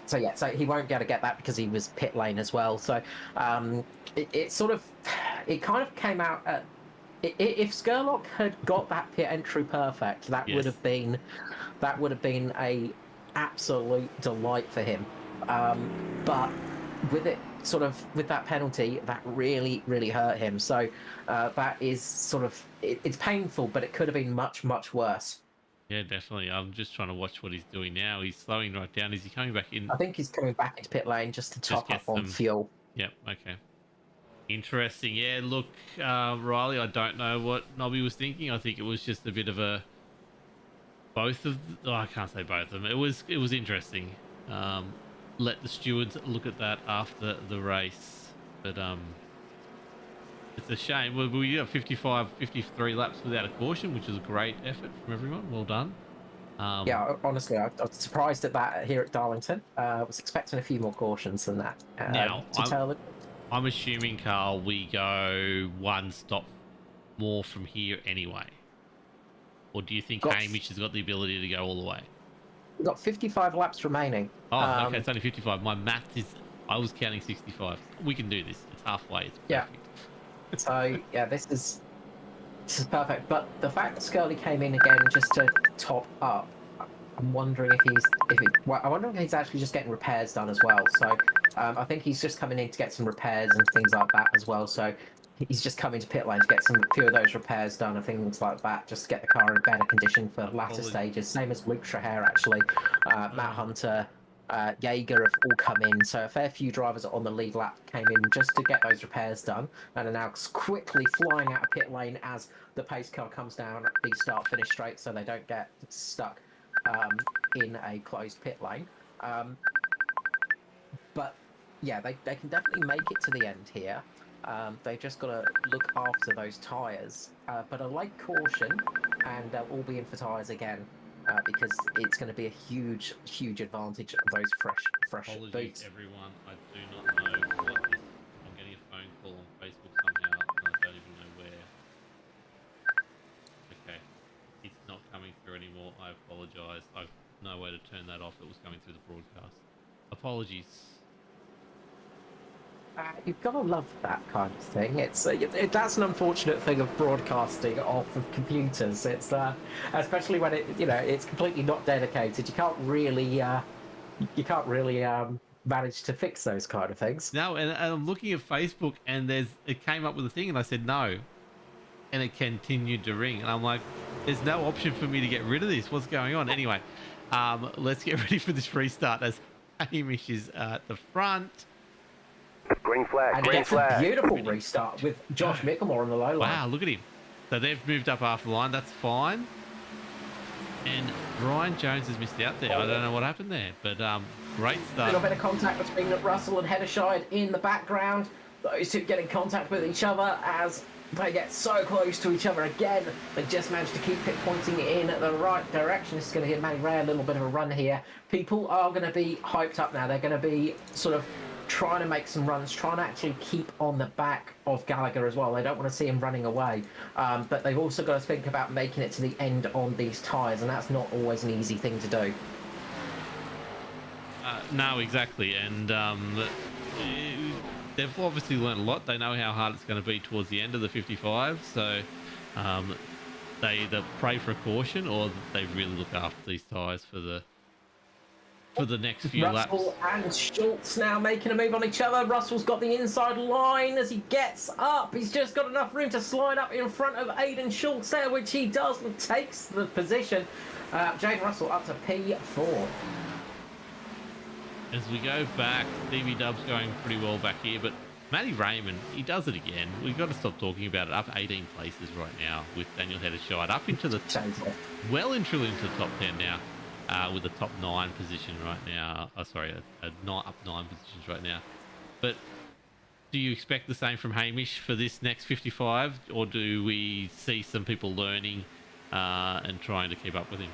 so he won't be able to get that because he was pit lane as well. So it kind of came out at. If Skurlock had got that pit entry perfect, that Yes. would have been a absolute delight for him. But with that penalty, that really hurt him. So that is it's painful, but it could have been much worse. Yeah, definitely. I'm just trying to watch what he's doing now. He's slowing right down. Is he coming back in? I think he's coming back into pit lane just to Just top get up on some. fuel. Yep. Okay. Interesting. Yeah. Look, Riley. I don't know what Nobby was thinking. I think it was just a bit of a. Both of. I can't say both of them. It was interesting. Let the stewards look at that after the race, but it's a shame. We got 53 laps without a caution, which is a great effort from everyone. Well done. Yeah, honestly, I was surprised at that here at Darlington. I was expecting a few more cautions than that. Now, tell it. I'm assuming, Carl, we go one stop more from here anyway. Or do you think Hamish has got the ability to go all the way? We've got 55 laps remaining. Oh, okay, it's only 55. My math is... I was counting 65. We can do this. It's halfway. It's perfect. Yeah. So, yeah, this is perfect. But the fact that Scully came in again just to top up, I'm wondering if he's actually just getting repairs done as well. So I think he's just coming in to get some repairs and things like that as well. So he's just coming to pit lane to get a few of those repairs done and things like that, just to get the car in better condition for latter stages. Same as Luke Shaher, actually. Matt Hunter, Jaeger have all come in. So a fair few drivers on the lead lap came in just to get those repairs done and are now quickly flying out of pit lane as the pace car comes down the start-finish straight so they don't get stuck in a closed pit lane. But yeah, they can definitely make it to the end here. They've just got to look after those tyres. But a late caution, and they'll all be in for tyres again because it's going to be a huge advantage of those fresh Apologies, boots. everyone. I do not know what this... I'm getting a phone call on Facebook somehow, and I don't even know where. Okay. It's not coming through anymore. I apologise. I've no way to turn that off. It was coming through the broadcast. Apologies. You've got to love that kind of thing. That's an unfortunate thing of broadcasting off of computers. It's especially when it's completely not dedicated. You can't really manage to fix those kind of things. No, and I'm looking at Facebook, and it came up with a thing, and I said no, and it continued to ring, and I'm like, there's no option for me to get rid of this. What's going on? Anyway, let's get ready for this restart as Hamish is at the front. Green flag, and green flag. A beautiful restart with Josh Mickelmore on the low line. Wow, look at him. So they've moved up half the line. That's fine. And Ryan Jones has missed out there. I don't know what happened there, but great A little start. bit of contact between Russell and Heddershide in the background. Those two getting contact with each other as they get so close to each other again. They just managed to keep it pointing in the right direction. This is going to give Matty Ray a little bit of a run here. People are going to be hyped up now. They're going to be sort of trying to make some runs, trying to actually keep on the back of Gallagher as well. They don't want to see him running away. But they've also got to think about making it to the end on these tyres, and that's not always an easy thing to do. No, exactly. And they've obviously learned a lot. They know how hard it's going to be towards the end of the 55. So they either pray for a caution or they really look after these tyres for the next few laps. Russell and Schultz now making a move on each other. Russell's got the inside line as he gets up. He's just got enough room to slide up in front of Aidan Schultz there, which he does and takes the position. Jaden Russell up to P4. As we go back, Stevie Dub's going pretty well back here, but Matty Raymond, he does it again. We've got to stop talking about it. Up 18 places right now with Daniel Hedershide. Up into the, Totally. well and truly into the top 10 now. With a top 9 position right now. Oh, sorry, up 9 positions right now. But do you expect the same from Hamish for this next 55? Or do we see some people learning and trying to keep up with him?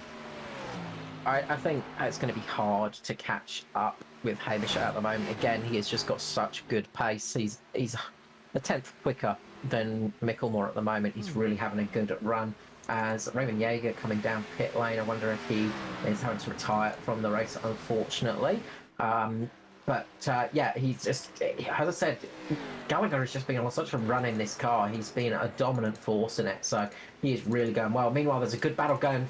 I think it's going to be hard to catch up with Hamish at the moment. Again, he has just got such good pace. He's a tenth quicker than Micklemore at the moment. He's really having a good run. As Raymond Jaeger coming down pit lane, I wonder if he is having to retire from the race, unfortunately. Yeah, he's just, as I said, Gallagher has just been on such a run in this car. He's been a dominant force in it, so he is really going well. Meanwhile, there's a good battle going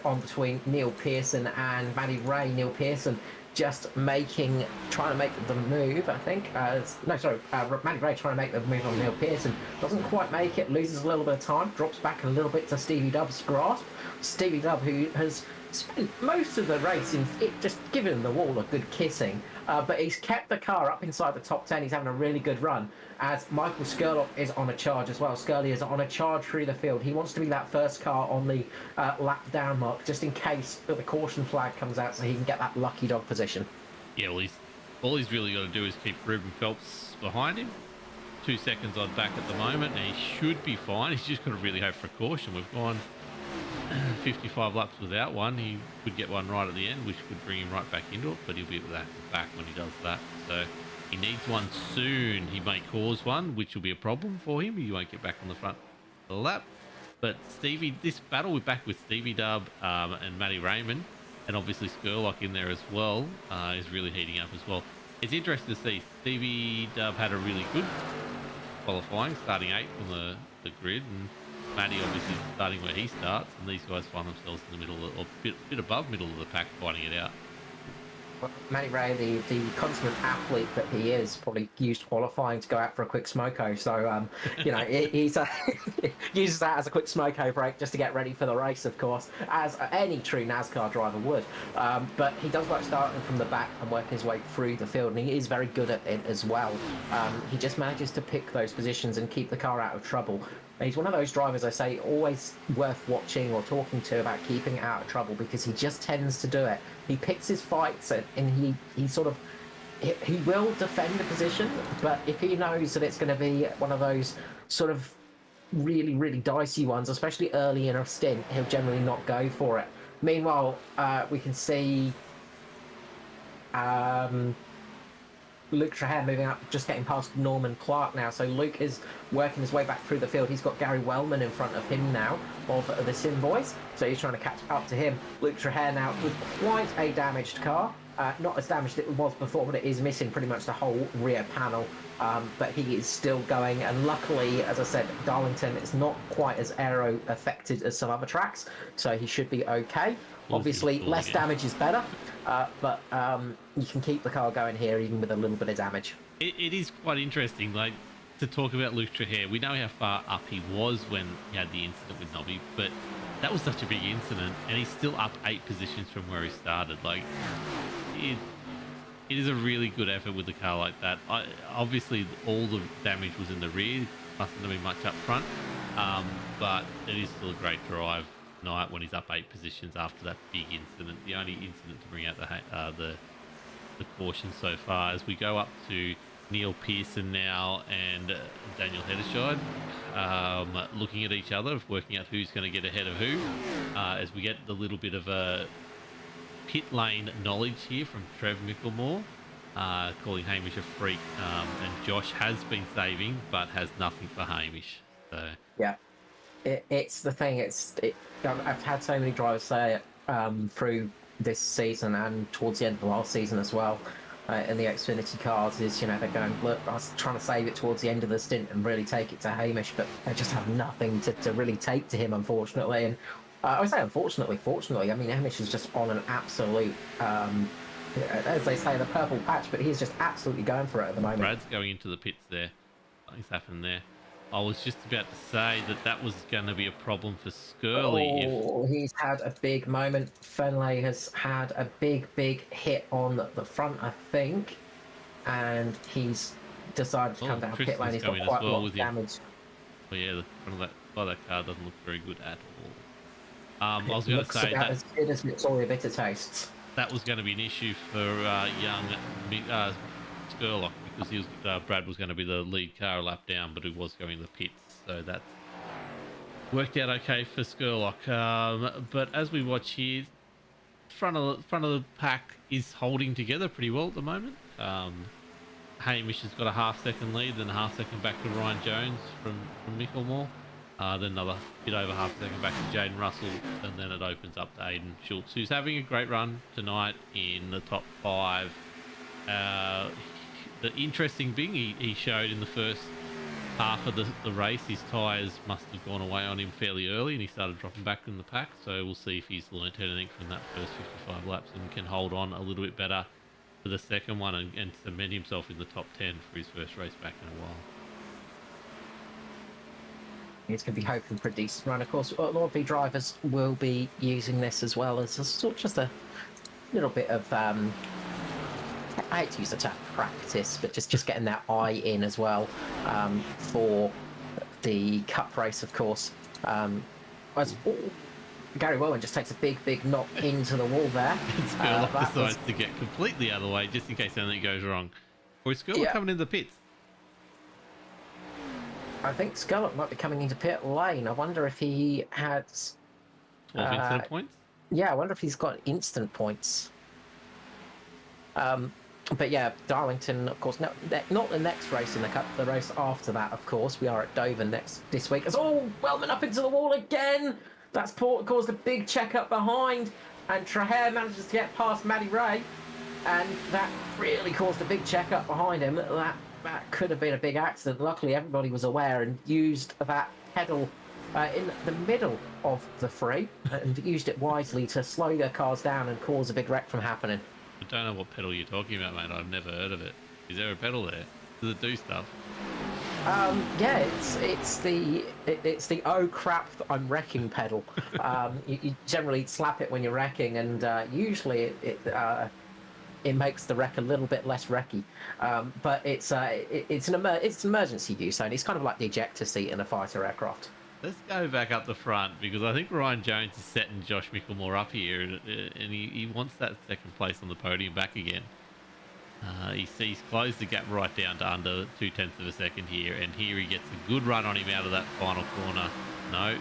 on between Neil Pearson and Matty Ray. Neil Pearson just trying to make the move, I think. Matty Ray trying to make the move on Neil Pearson. Doesn't quite make it, loses a little bit of time, drops back a little bit to Stevie Dubb's grasp. Stevie Dubb, who has spent most of the race in it just giving the wall a good kissing, but he's kept the car up inside the top 10. He's having a really good run, as Michael Skurlock is on a charge as well. Scully is on a charge through the field. He wants to be that first car on the lap down mark, just in case the caution flag comes out, so he can get that lucky dog position. Yeah, well, all he's really got to do is keep Ruben Phelps behind him. 2 seconds on back at the moment, and he should be fine. He's just got to really hope for a caution. We've gone 55 laps without one. He could get one right at the end, which could bring him right back into it, but he'll be back when he does that. So he needs one soon. He may cause one, which will be a problem for him. He won't get back on the front of the lap. But this battle, we're back with Stevie Dubb and Matty Raymond, and obviously Skurlock in there as well, is really heating up as well. It's interesting to see. Stevie Dubb had a really good qualifying, starting 8th on the grid, and Matty obviously starting where he starts, and these guys find themselves in the middle, or bit above middle of the pack, fighting it out. Well, Matty Ray, the consummate athlete that he is, probably used qualifying to go out for a quick smoko. So, he's uses that as a quick smoko break just to get ready for the race, of course, as any true NASCAR driver would. But he does like starting from the back and working his way through the field, and he is very good at it as well. He just manages to pick those positions and keep the car out of trouble. He's one of those drivers, I say, always worth watching or talking to about keeping it out of trouble, because he just tends to do it. He picks his fights, and he will defend the position, but if he knows that it's going to be one of those sort of really, really dicey ones, especially early in a stint, he'll generally not go for it. Meanwhile, we can see Luke Traher moving up, just getting past Norman Clark now. So Luke is working his way back through the field. He's got Gary Wellman in front of him now, of the Sim Boys. So he's trying to catch up to him. Luke Traher now with quite a damaged car. Not as damaged as it was before, but it is missing pretty much the whole rear panel. But he is still going. And luckily, as I said, Darlington is not quite as aero affected as some other tracks. So he should be okay. Obviously, less damage is better, but you can keep the car going here even with a little bit of damage. It is quite interesting, like, to talk about Luke Traher. We know how far up he was when he had the incident with Nobby, but that was such a big incident, and he's still up 8 positions from where he started. Like, it is a really good effort with a car like that. Obviously, all the damage was in the rear, mustn't have been much up front, but it is still a great drive night when he's up 8 positions after that big incident. The only incident to bring out the caution so far. As we go up to Neil Pearson now and Daniel Hedershide, looking at each other, working out who's going to get ahead of who, as we get the little bit of a pit lane knowledge here from Trev Micklemore, calling Hamish a freak, and Josh has been saving but has nothing for Hamish. So yeah, it's the thing. I've had so many drivers say it through this season and towards the end of the last season as well. In the Xfinity cars, is they're going, look, I was trying to save it towards the end of the stint and really take it to Hamish, but they just have nothing to really take to him, unfortunately. And I would say unfortunately, fortunately, I mean, Hamish is just on an absolute, as they say, the purple patch, but he's just absolutely going for it at the moment. Brad's going into the pits there. Something's happened there. I was just about to say that was going to be a problem for Skurly. He's had a big moment. Fenley has had a big hit on the front, I think, and he's decided to Oh, come down pit Tristan's lane. He's got coming as quite a well lot of with him. damage. But yeah, the front of that car doesn't look very good at all. I was It going to looks say about that as good as Victoria Bitter tastes. that was going to be an issue for young Skurlock, because he was Brad was going to be the lead car a lap down, but he was going to the pits, so that worked out okay for Skurlock. But as we watch here, front of the pack is holding together pretty well at the moment. Hamish has got a half-second lead, then a half-second back to Ryan Jones from Micklemore. Then another bit over half-second back to Jaden Russell, and then it opens up to Aiden Schultz, who's having a great run tonight in the top 5. The interesting thing he showed in the first half of the race, his tyres must have gone away on him fairly early, and he started dropping back in the pack. So we'll see if he's learnt anything from that first 55 laps and can hold on a little bit better for the second one and cement himself in the top 10 for his first race back in a while. He's going to be hoping for a decent run. Of course, a lot of the drivers will be using this as well as just a little bit of, I hate to use the term practice, but just getting that eye in as well for the cup race, of course. Gary Wellman just takes a big knock into the wall there. Skurlock decides to get completely out of the way just in case anything goes wrong. Or is Skurlock coming in the pits? I think Skurlock might be coming into pit lane. I wonder if he has 12 instant points? Yeah, I wonder if he's got instant points. But yeah, Darlington, of course, not the next race in the cup, the race after that, of course. We are at Dover this week. Wellman up into the wall again. That's caused a big check-up behind, and Traher manages to get past Maddie Ray, and that really caused a big check-up behind him. That could have been a big accident. Luckily, everybody was aware and used that pedal in the middle of the free and used it wisely to slow their cars down and cause a big wreck from happening. I don't know what pedal you're talking about, mate. I've never heard of it. Is there a pedal there? Does it do stuff? Yeah, it's the oh crap I'm wrecking pedal. You generally slap it when you're wrecking, and usually it makes the wreck a little bit less wrecky. But it's an emergency use, and it's kind of like the ejector seat in a fighter aircraft. Let's go back up the front, because I think Ryan Jones is setting Josh Micklemore up here, and he wants that second place on the podium back again. He's closed the gap right down to under 0.2 of a second here, and here he gets a good run on him out of that final corner. No,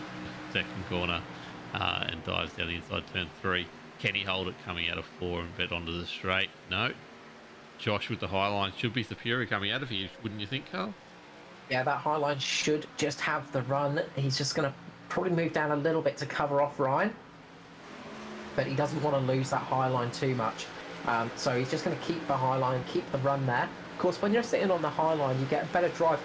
second corner, and dives down the inside turn 3. Can he hold it coming out of 4 and bet onto the straight? No. Josh with the high line should be superior coming out of here, wouldn't you think, Carl? Yeah, that high line should just have the run. He's just going to probably move down a little bit to cover off Ryan, but he doesn't want to lose that high line too much. So he's just going to keep the high line, keep the run there. Of course, when you're sitting on the high line, you get a better drive.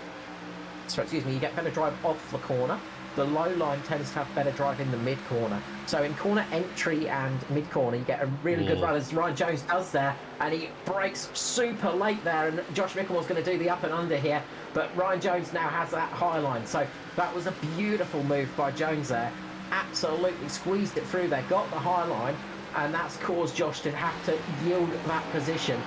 You get better drive off the corner. The low line tends to have better drive in the mid corner. So in corner entry and mid corner, you get a really good run, as Ryan Jones does there, and he breaks super late there. And Josh Micklemore's going to do the up and under here, but Ryan Jones now has that high line. So that was a beautiful move by Jones there. Absolutely squeezed it through there, got the high line, and that's caused Josh to have to yield that position.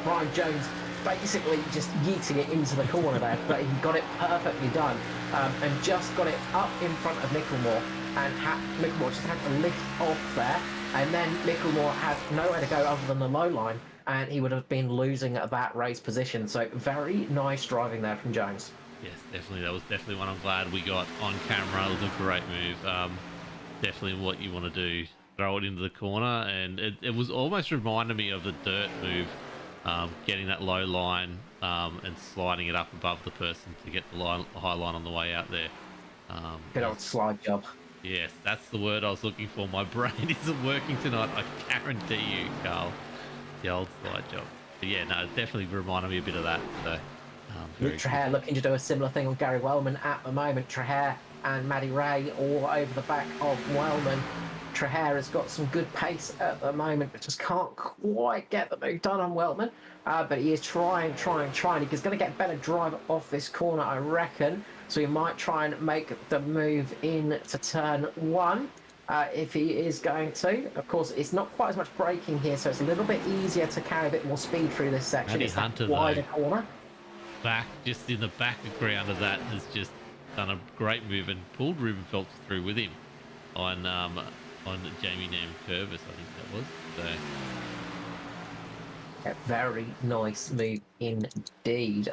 Ryan Jones basically just yeeting it into the corner there, but he got it perfectly done, and just got it up in front of Micklemore, and Micklemore just had to lift off there, and then Micklemore had nowhere to go other than the low line, and he would have been losing at that race position. So very nice driving there from Jones. Yes, definitely. That was definitely one I'm glad we got on camera. It was a great move. Definitely what you want to do. Throw it into the corner, and it was almost reminded me of the dirt move, getting that low line and sliding it up above the person to get the high line on the way out there. Good old slide job. Yes, that's the word I was looking for. My brain isn't working tonight, I guarantee you, Carl. The old slide job. But yeah, no, it definitely reminded me a bit of that. So, Traher looking to do a similar thing on Gary Wellman at the moment. Traher and Maddie Ray all over the back of Wellman. Traher has got some good pace at the moment, but just can't quite get the move done on Wellman. But he is trying. He's going to get better drive off this corner, I reckon. So he might try and make the move in to turn 1 if he is going to. Of course, it's not quite as much braking here, so it's a little bit easier to carry a bit more speed through this section. It's that wider corner. back, just in the background of that, has just done a great move and pulled Ruben Phelps through with him on Jamie Nam Curvis, I think that was. So A very nice move indeed.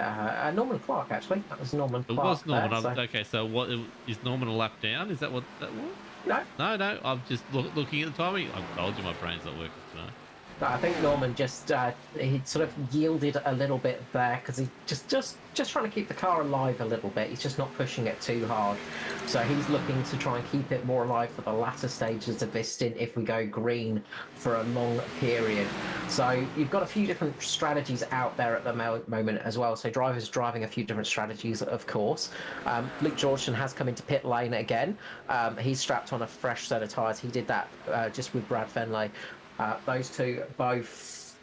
Norman Clark, actually. That was Norman it Clark was Norman. there, so... Okay, so what is Norman a lap down? Is that what that was? No, No. I'm just looking at the timing. I told you my brain's not working tonight. no, I think Norman just he sort of yielded a little bit there because he just trying to keep the car alive a little bit. He's just not pushing it too hard, so he's looking to try and keep it more alive for the latter stages of this stint if we go green for a long period. So you've got a few different strategies out there at the moment as well. So drivers driving a few different strategies, of course. Luke Georgeson has come into pit lane again. He's strapped on a fresh set of tyres. He did that just with Brad Fenley. Those two both,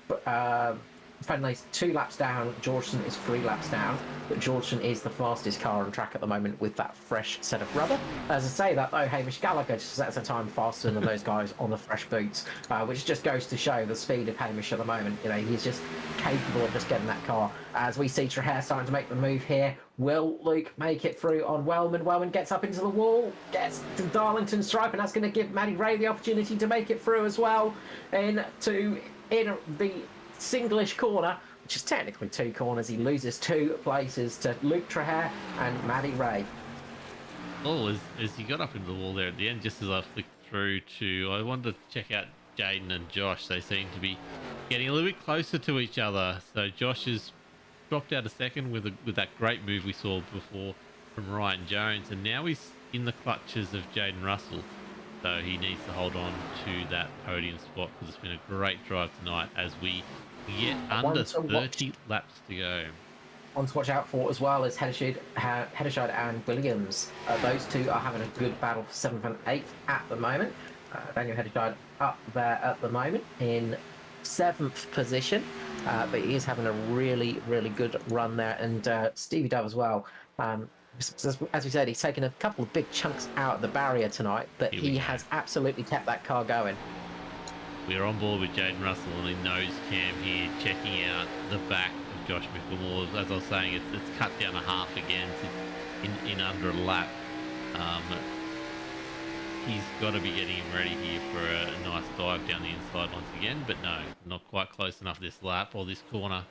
Fenley's 2 laps down, Georgeson is 3 laps down, but Georgeson is the fastest car on track at the moment with that fresh set of rubber. As I say that though, Hamish Gallagher just sets a time faster than those guys on the fresh boots, which just goes to show the speed of Hamish at the moment. You know, he's just capable of just getting that car. As we see Trahair starting to make the move here, will Luke make it through on Wellman? Wellman gets up into the wall, gets to Darlington stripe, and that's going to give Matty Ray the opportunity to make it through as well in the singlish corner, which is technically 2 corners. He loses 2 places to Luke Trahair and Matty Ray. Oh, as he got up into the wall there at the end, just as I flicked through to, I wanted to check out Jaden and Josh. They seem to be getting a little bit closer to each other. So Josh has dropped out a second with that great move we saw before from Ryan Jones, and now he's in the clutches of Jaden Russell. So he needs to hold on to that podium spot because it's been a great drive tonight as we get under 30 laps to go. One to watch out for as well is Heddershide and Williams. Those two are having a good battle for 7th and 8th at the moment. Daniel Heddershide up there at the moment in 7th position, but he is having a really, really good run there. And Stevie Dove as well. As we said, he's taken a couple of big chunks out of the barrier tonight, but he has absolutely kept that car going. We're on board with Jaden Russell on the nose cam here, checking out the back of Josh Mickelmore. As I was saying, it's cut down a half again in under a lap. He's got to be getting him ready here for a nice dive down the inside once again, but no, not quite close enough this lap or this corner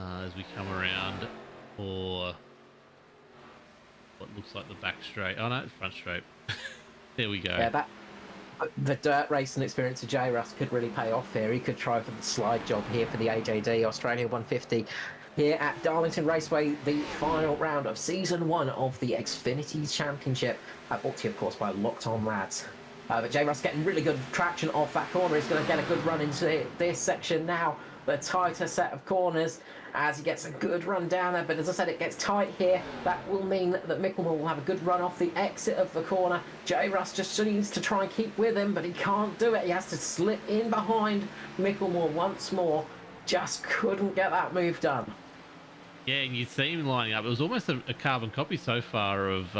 as we come around for what looks like the back straight. Oh no, it's front straight. There we go. Yeah, the dirt racing experience of J. Russ could really pay off here. He could try for the slide job here for the AJD Australia 150 here at Darlington Raceway, the final round of Season 1 of the Xfinity Championship, brought to you, of course, by Locked On Lads. But J. Russ getting really good traction off that corner. He's going to get a good run into this section now, the tighter set of corners, as he gets a good run down there. But as I said, it gets tight here. That will mean that Mickelmore will have a good run off the exit of the corner. J. Russ just needs to try and keep with him, but he can't do it. He has to slip in behind Mickelmore once more. Just couldn't get that move done. Yeah, and you see him lining up. It was almost a carbon copy so far of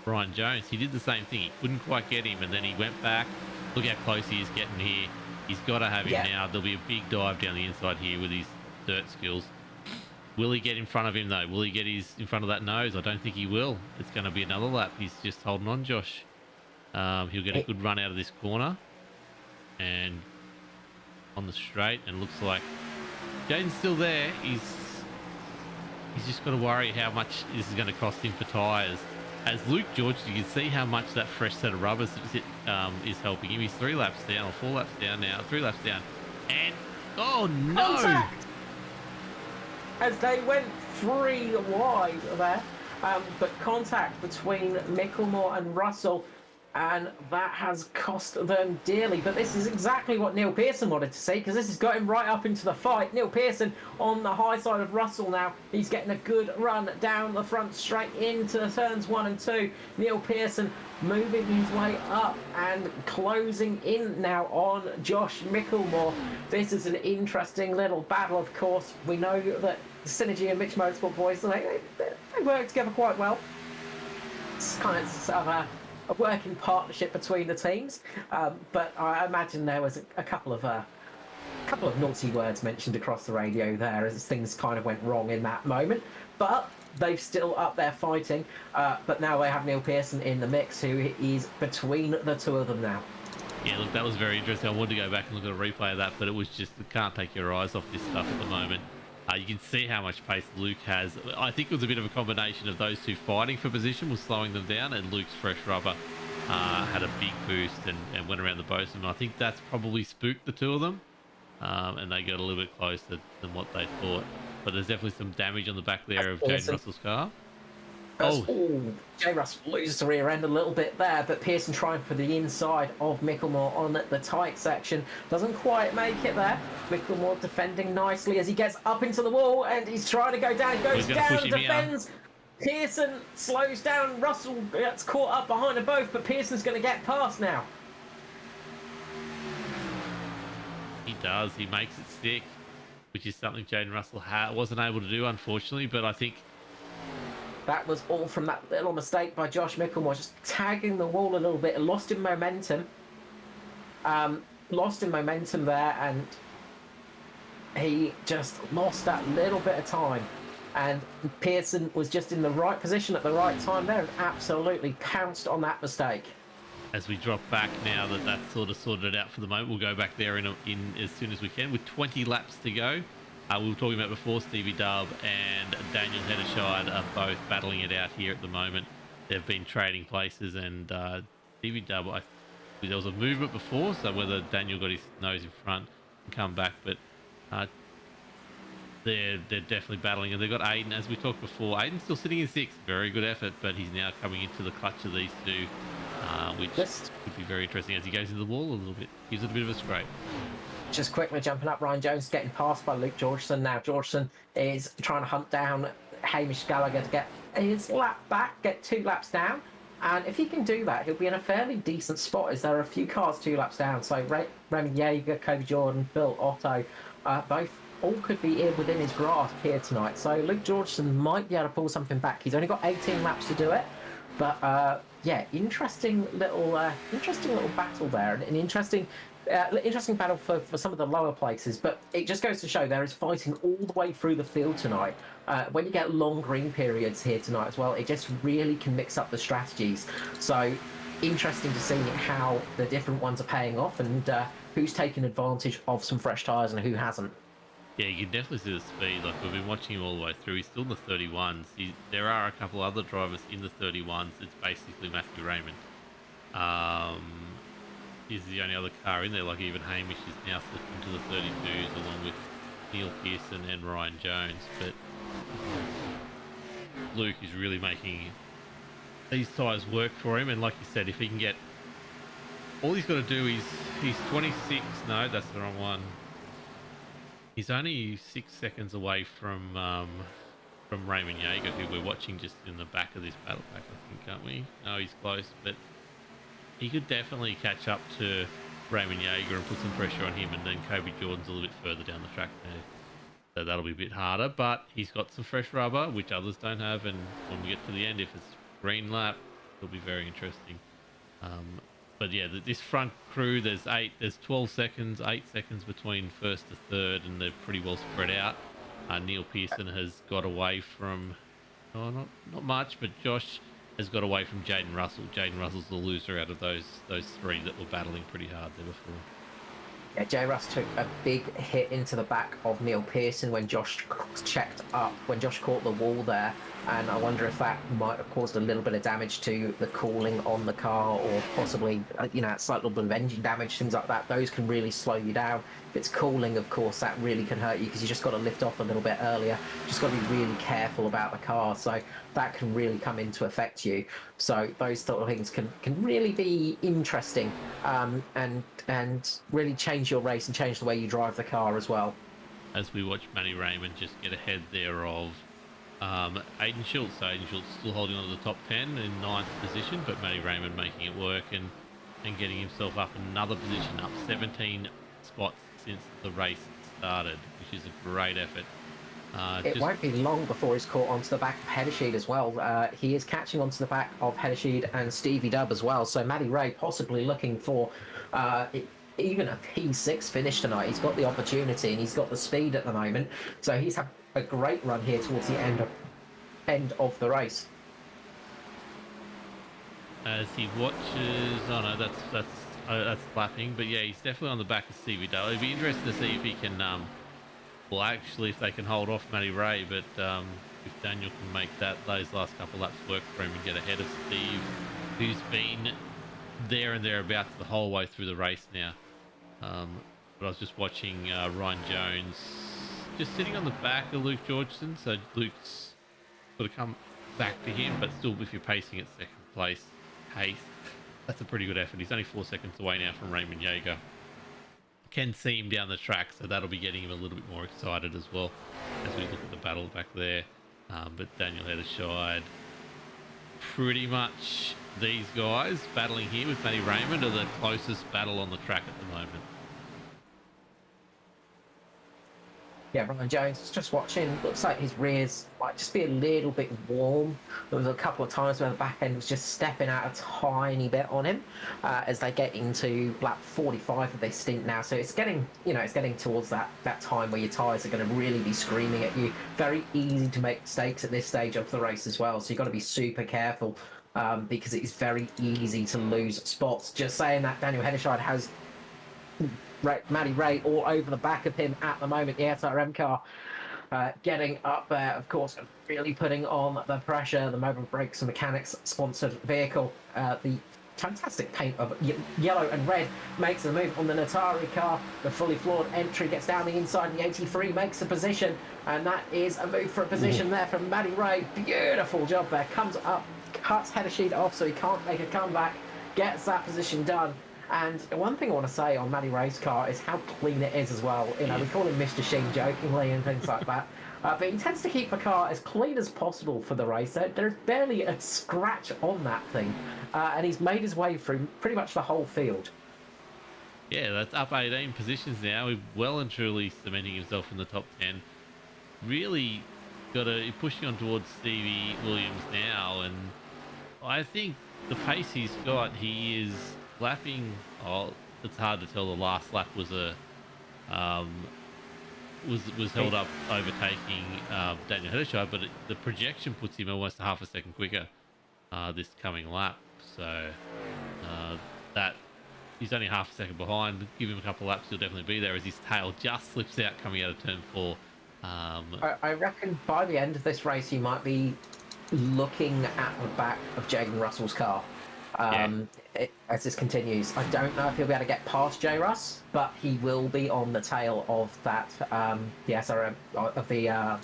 Ryan Jones. He did the same thing. He couldn't quite get him, and then he went back. Look how close he is getting here. He's got to have him now. There'll be a big dive down the inside here with his dirt skills. Will he get in front of him, though? Will he get in front of that nose? I don't think he will. It's going to be another lap. He's just holding on, Josh. He'll get a good run out of this corner. And on the straight, and looks like Jaden's still there. He's just got to worry how much this is going to cost him for tyres. As Luke George, you can see how much that fresh set of rubbers is helping him. He's 3 laps down, or 4 laps down now, 3 laps down. And, oh no! Contact! As they went 3 wide there, but contact between Mickelmore and Russell, and that has cost them dearly. But this is exactly what Neil Pearson wanted to see, because this has got him right up into the fight. Neil Pearson on the high side of Russell now. He's getting a good run down the front straight into the turns 1 and 2. Neil Pearson moving his way up and closing in now on Josh Mickelmore. This is an interesting little battle, of course. We know that Synergy and Mitch Motorsport boys, they work together quite well. It's kind of a working partnership between the teams, but I imagine there was a couple of couple of naughty words mentioned across the radio there as things kind of went wrong in that moment. But they've still up there fighting. But now they have Neil Pearson in the mix, who is between the two of them now. Yeah, look, that was very interesting. I wanted to go back and look at a replay of that, but it was just, you can't take your eyes off this stuff at the moment. You can see how much pace Luke has. I think it was a bit of a combination of those two fighting for position was slowing them down, and Luke's fresh rubber had a big boost and went around the bosun. I think that's probably spooked the two of them, and they got a little bit closer than what they thought. But there's definitely some damage on the back there of Jaden Russell's car. J. Russ loses the rear end a little bit there, but Pearson trying for the inside of Micklemore on the tight section. Doesn't quite make it there. Micklemore defending nicely as he gets up into the wall, and he's trying to go down. Goes down, defends. Pearson slows down. Russell gets caught up behind them both, but Pearson's going to get past now. He does. He makes it stick, which is something Jaden Russell wasn't able to do, unfortunately. But I think that was all from that little mistake by Josh Micklemore, just tagging the wall a little bit, lost in momentum. Lost in momentum there, and he just lost that little bit of time. And Pearson was just in the right position at the right time there and absolutely pounced on that mistake. As we drop back now that that's sort of sorted out for the moment, we'll go back there in as soon as we can with 20 laps to go. We were talking about before, Stevie Dub and Daniel Heddershide are both battling it out here at the moment. They've been trading places, and Stevie Dub, there was a movement before, so whether Daniel got his nose in front and come back, but they're definitely battling, and they've got Aiden, as we talked before. Aiden's still sitting in 6th, very good effort, but he's now coming into the clutch of these two, which could be very interesting as he goes into the wall a little bit. Gives it a bit of a scrape. Just quickly jumping up, Ryan Jones getting passed by Luke Georgeson. Now Georgeson is trying to hunt down Hamish Gallagher to get his lap back, get 2 laps down. And if he can do that, he'll be in a fairly decent spot, as there are a few cars 2 laps down. So Remy Yeager, Kobe Jordan, Phil Otto, all could be within his grasp here tonight. So Luke Georgeson might be able to pull something back. He's only got 18 laps to do it. But yeah, interesting little battle there, and an interesting battle for some of the lower places. But it just goes to show there is fighting all the way through the field tonight. When you get long green periods here tonight as well, it just really can mix up the strategies. So interesting to see how the different ones are paying off, and who's taking advantage of some fresh tyres and who hasn't. Yeah, you can definitely see the speed. Like, we've been watching him all the way through. He's still in the 31s. There are a couple other drivers in the 31s. It's basically Matthew Raymond. He's the only other car in there. Like, even Hamish is now slipped into the 32s along with Neil Pearson and Ryan Jones. But Luke is really making these tyres work for him. And like you said, if he can get... all he's got to do is... he's 26... no, that's the wrong one. He's only 6 seconds away from Raymond Yeager, who we're watching just in the back of this battle pack, I think, aren't we? No, he's close, but he could definitely catch up to Raymond Yeager and put some pressure on him, and then Kobe Jordan's a little bit further down the track there. So that'll be a bit harder, but he's got some fresh rubber, which others don't have, and when we get to the end, if it's green lap, it'll be very interesting. But yeah, this front crew, there's 12 seconds, 8 seconds between first to third, and they're pretty well spread out. Neil Pearson has got away from, not much, but Josh has got away from Jaden Russell. Jaden Russell's the loser out of those 3 that were battling pretty hard there before. Yeah, J. Russ took a big hit into the back of Neil Pearson when Josh checked up, when Josh caught the wall there. And I wonder if that might have caused a little bit of damage to the cooling on the car, or possibly, a slight little bit of engine damage, things like that. Those can really slow you down. If it's cooling, of course, that really can hurt you because you just got to lift off a little bit earlier. Just got to be really careful about the car. So that can really come into affect you. So those sort of things can really be interesting, and really change your race and change the way you drive the car as well. As we watch Matty Raymond just get ahead there of Aiden Schultz. So Aiden Schultz still holding on to the top 10 in 9th position, but Matty Raymond making it work and getting himself up another position, up 17 spots since the race started, which is a great effort. It won't be long before he's caught onto the back of Heddershide as well. He is catching onto the back of Heddershide and Stevie Dub as well. So Matty Ray possibly looking for even a P6 finish tonight. He's got the opportunity and he's got the speed at the moment. So he's had a great run here towards the end of the race. As he watches, oh no, that's lapping, but yeah, he's definitely on the back of Stevie Dale. It'd be interesting to see if he can, well, actually, if they can hold off Matty Ray, but if Daniel can make those last couple laps work for him and get ahead of Steve, who's been there and thereabouts the whole way through the race now. But I was just watching Ryan Jones just sitting on the back of Luke Georgeson, so Luke's got to come back to him, but still, if you're pacing at second place, that's a pretty good effort. He's only 4 seconds away now from Raymond Yeager. Can see him down the track, so that'll be getting him a little bit more excited as well as we look at the battle back there. But Daniel Hederscheid, pretty much these guys battling here with Matty Raymond are the closest battle on the track at the moment. Yeah, Ryan Jones, just watching, looks like his rears might just be a little bit warm. There was a couple of times where the back end was just stepping out a tiny bit on him as they get into lap 45 of this stint now. So it's getting, it's getting towards that time where your tyres are going to really be screaming at you. Very easy to make mistakes at this stage of the race as well. So you've got to be super careful because it is very easy to lose spots. Just saying that, Daniel Hederscheid has Matty Ray all over the back of him at the moment. The SRM car getting up there, of course, and really putting on the pressure. The Mobile Brakes and Mechanics sponsored vehicle. The fantastic paint of yellow and red makes the move on the Natari car. The fully floored entry gets down the inside, and the 83 makes a position, and that is a move for a position there from Matty Ray. Beautiful job there. Comes up, cuts Hederscheid off so he can't make a comeback, gets that position done. And one thing I want to say on Matty Ray's car is how clean it is as well. We call him Mr. Sheen jokingly and things like that. But he tends to keep the car as clean as possible for the race. There's barely a scratch on that thing. And he's made his way through pretty much the whole field. Yeah, that's up 18 positions now. He's well and truly cementing himself in the top 10. Really pushing on towards Stevie Williams now. And I think the pace he's got, he is lapping. It's hard to tell. The last lap was held up overtaking Daniel Hederscheid, but the projection puts him almost half a second quicker this coming lap. So that he's only half a second behind. Give him a couple of laps, he'll definitely be there as his tail just slips out coming out of turn 4. I reckon by the end of this race, he might be looking at the back of Jaden Russell's car. As this continues, I don't know if he'll be able to get past J. Russ, but he will be on the tail of that the SRM of the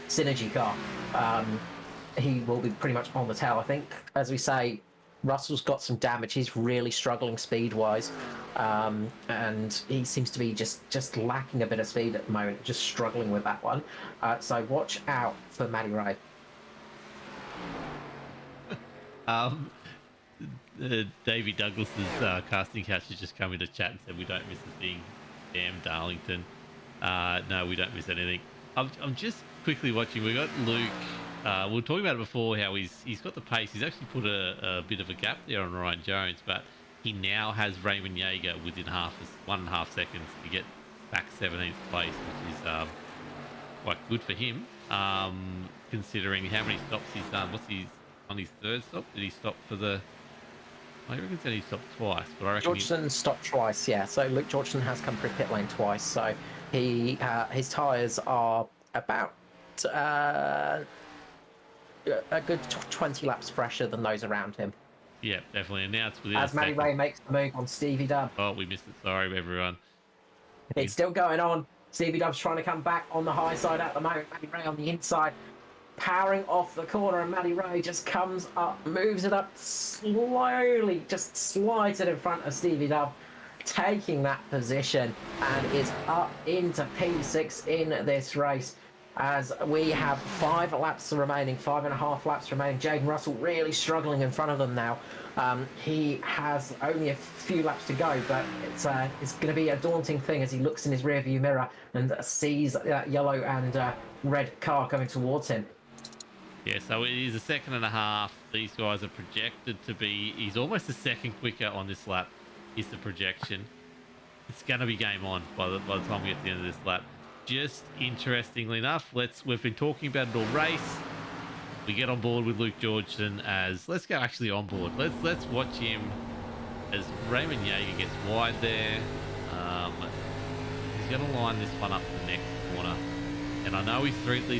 Synergy car. He will be pretty much on the tail. I think, as we say, Russell's got some damage. He's really struggling speed-wise, and he seems to be just lacking a bit of speed at the moment, just struggling with that one. So watch out for Matty Ray. Davey Douglas's casting couch has just come into chat and said we don't miss a thing. Damn Darlington. No, we don't miss anything. I'm just quickly watching. We got Luke. We were talking about it before how he's got the pace. He's actually put a bit of a gap there on Ryan Jones, but he now has Raymond Yeager within 1.5 seconds to get back 17th place, which is quite good for him, considering how many stops he's done. What's he's on his third stop? Did he stop for the... I reckon he stopped twice, but I reckon Georgeson stopped twice, yeah. So Luke Georgeson has come through pit lane twice. So his tyres are about a good 20 laps fresher than those around him. Yeah, definitely. And now it's within as Matty Ray makes the move on Stevie Dub. Oh, we missed it. Sorry, everyone. It's still going on. Stevie Dub's trying to come back on the high side at the moment. Matty Ray on the inside, powering off the corner, and Matty Ray just comes up, moves it up slowly, just slides it in front of Stevie Dub, taking that position, and is up into P6 in this race. As we have 5 laps remaining, 5.5 laps remaining. Jaden Russell really struggling in front of them now. He has only a few laps to go, but it's going to be a daunting thing as he looks in his rearview mirror and sees that yellow and red car coming towards him. Yeah, so it is a second and a half. These guys are projected to be... He's almost a second quicker on this lap, is the projection. it's going to be game on by the time we get to the end of this lap. Just interestingly enough, we've been talking about it all race. We get on board with Luke Georgeson as let's go actually on board. Let's watch him as Raymond Yeager gets wide there. He's going to line this one up the next corner, and I know he's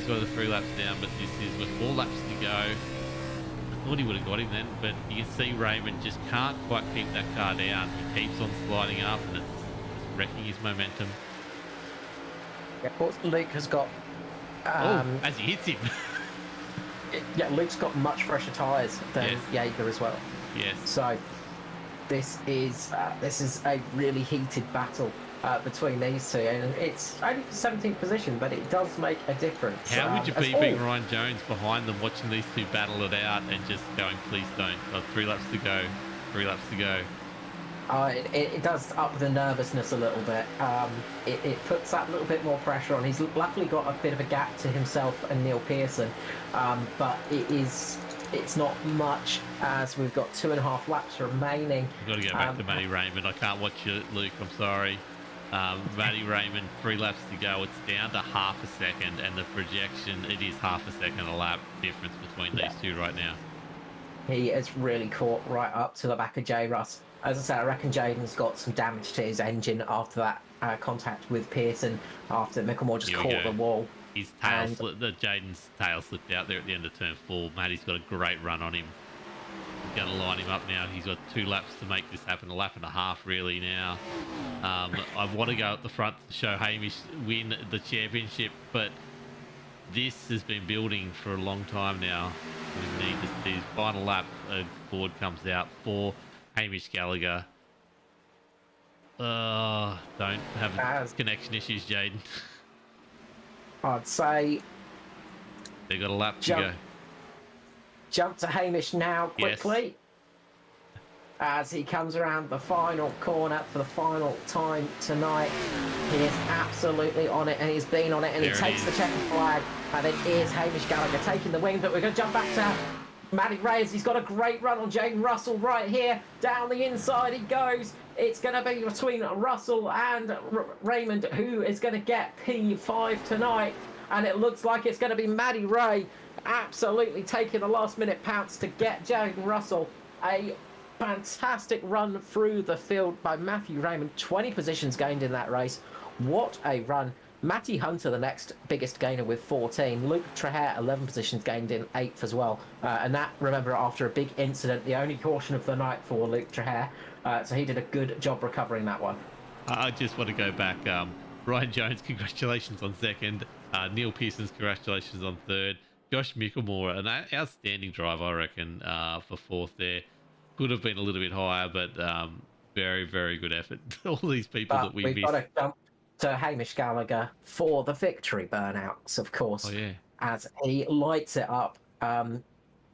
got the 3 laps down, but this is with 4 laps to go. I thought he would have got him then, but you can see Raymond just can't quite keep that car down. He keeps on sliding up, and it's wrecking his momentum. Yeah, of course, Luke has got. As he hits him. Yeah, Luke's got much fresher tyres than Yeager as well. Yes. So this is a really heated battle between these two, and it's only for 17th position, but it does make a difference. How would you be being Ryan Jones behind them, watching these two battle it out, and just going, please don't? 3 laps to go. 3 laps to go. It does up the nervousness a little bit. It puts that little bit more pressure on. He's luckily got a bit of a gap to himself and Neil Pearson, but it's not much, as we've got 2.5 laps remaining. We've got to go back to Matty Raymond. I can't watch you, Luke. I'm sorry. Matty Raymond, 3 laps to go. It's down to half a second, and the projection, it is half a second a lap difference between these two right now. He is really caught right up to the back of J. Russ. As I said, I reckon Jaden's got some damage to his engine after that contact with Pearson, after Micklemore just caught the wall. His tail Jaden's tail slipped out there at the end of turn 4. Matty's got a great run on him. He's going to line him up now. He's got 2 laps to make this happen, 1.5 laps really now. I want to go at the front to show Hamish win the championship, but this has been building for a long time now. We need to see his final lap. A board comes out for Hamish Gallagher. Don't have connection issues, Jaden. I'd say they've got a lap to go. Jump to Hamish now quickly. As he comes around the final corner for the final time tonight. He is absolutely on it, and he's been on it, and he takes the checkered flag, and it is Hamish Gallagher taking the win. But we're going to jump back to Matty Reyes. He's got a great run on Jaden Russell right here. Down the inside he goes. It's going to be between Russell and Raymond, who is going to get P5 tonight. And it looks like it's going to be Matty Ray absolutely taking the last minute pounce to get Jaden Russell. A fantastic run through the field by Matthew Raymond. 20 positions gained in that race. What a run. Matty Hunter, the next biggest gainer with 14. Luke Trahere, 11 positions gained in 8th as well. And that, remember, after a big incident, the only caution of the night for Luke Trahere. So he did a good job recovering that one. I just want to go back. Ryan Jones, congratulations on 2nd. Neil Pearson's congratulations on 3rd. Josh Micklemore, an outstanding drive, I reckon, for 4th there. Could have been a little bit higher, but very, very good effort. All these people that we've got to jump to Hamish Gallagher for the victory burnouts, of course. Oh, yeah. As he lights it up.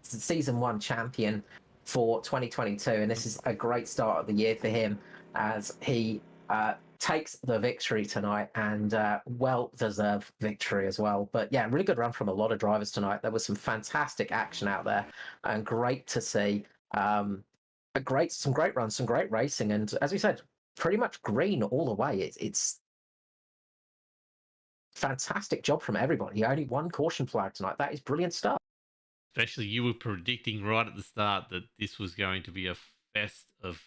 Season 1 champion for 2022, and this is a great start of the year for him as he takes the victory tonight, and well-deserved victory as well. But yeah, really good run from a lot of drivers tonight. There was some fantastic action out there, and great to see. Some great runs, some great racing, and as we said, pretty much green all the way. It's fantastic job from everybody. Only 1 caution flag tonight. That is brilliant stuff. Especially you were predicting right at the start that this was going to be a fest of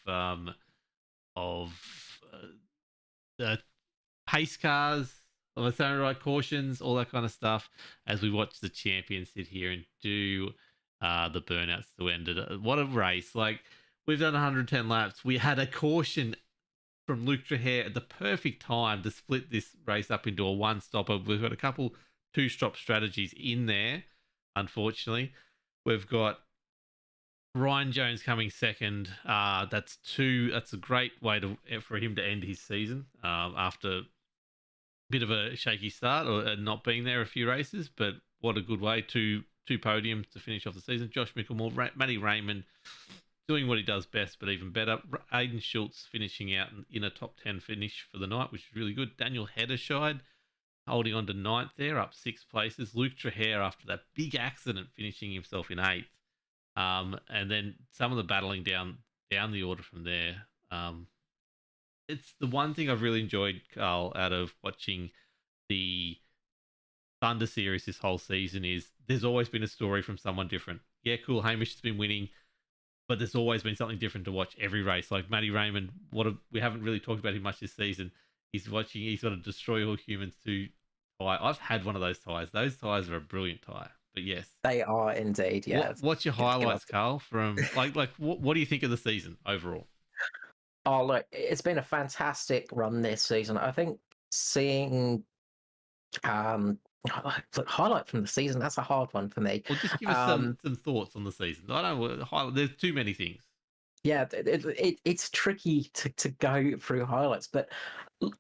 pace cars, of a samurai cautions, all that kind of stuff. As we watch the champions sit here and do the burnouts to end it. What a race! Like, we've done 110 laps. We had a caution from Luke Trahere at the perfect time to split this race up into a 1-stopper. We've got a couple 2-stop strategies in there. Unfortunately, we've got Ryan Jones coming 2nd. That's a great way for him to end his season after a bit of a shaky start or not being there a few races. But what a good way to 2 podiums to finish off the season. Josh Micklemore, Matty Raymond doing what he does best, but even better. Aidan Schultz finishing out in a top 10 finish for the night, which is really good. Daniel Hederscheid holding on to 9th there, up 6 places. Luke Trahere, after that big accident, finishing himself in 8th. And then some of the battling down the order from there. it's the one thing I've really enjoyed, Carl, out of watching the Thunder series this whole season is there's always been a story from someone different. Yeah, cool. Hamish has been winning, but there's always been something different to watch every race. Like Matty Raymond, we haven't really talked about him much this season. He's got to destroy all humans to tie. I've had one of those ties. Those ties are a brilliant tie. But yes, They are indeed, yeah. what's your Give highlights, us. Carl? From what do you think of the season overall? Oh, look, it's been a fantastic run this season. I think seeing um look, highlight from the season, that's a hard one for me. Well, just give us Um some thoughts on the season. I don't know. There's too many things. Yeah, it's tricky to go through highlights, but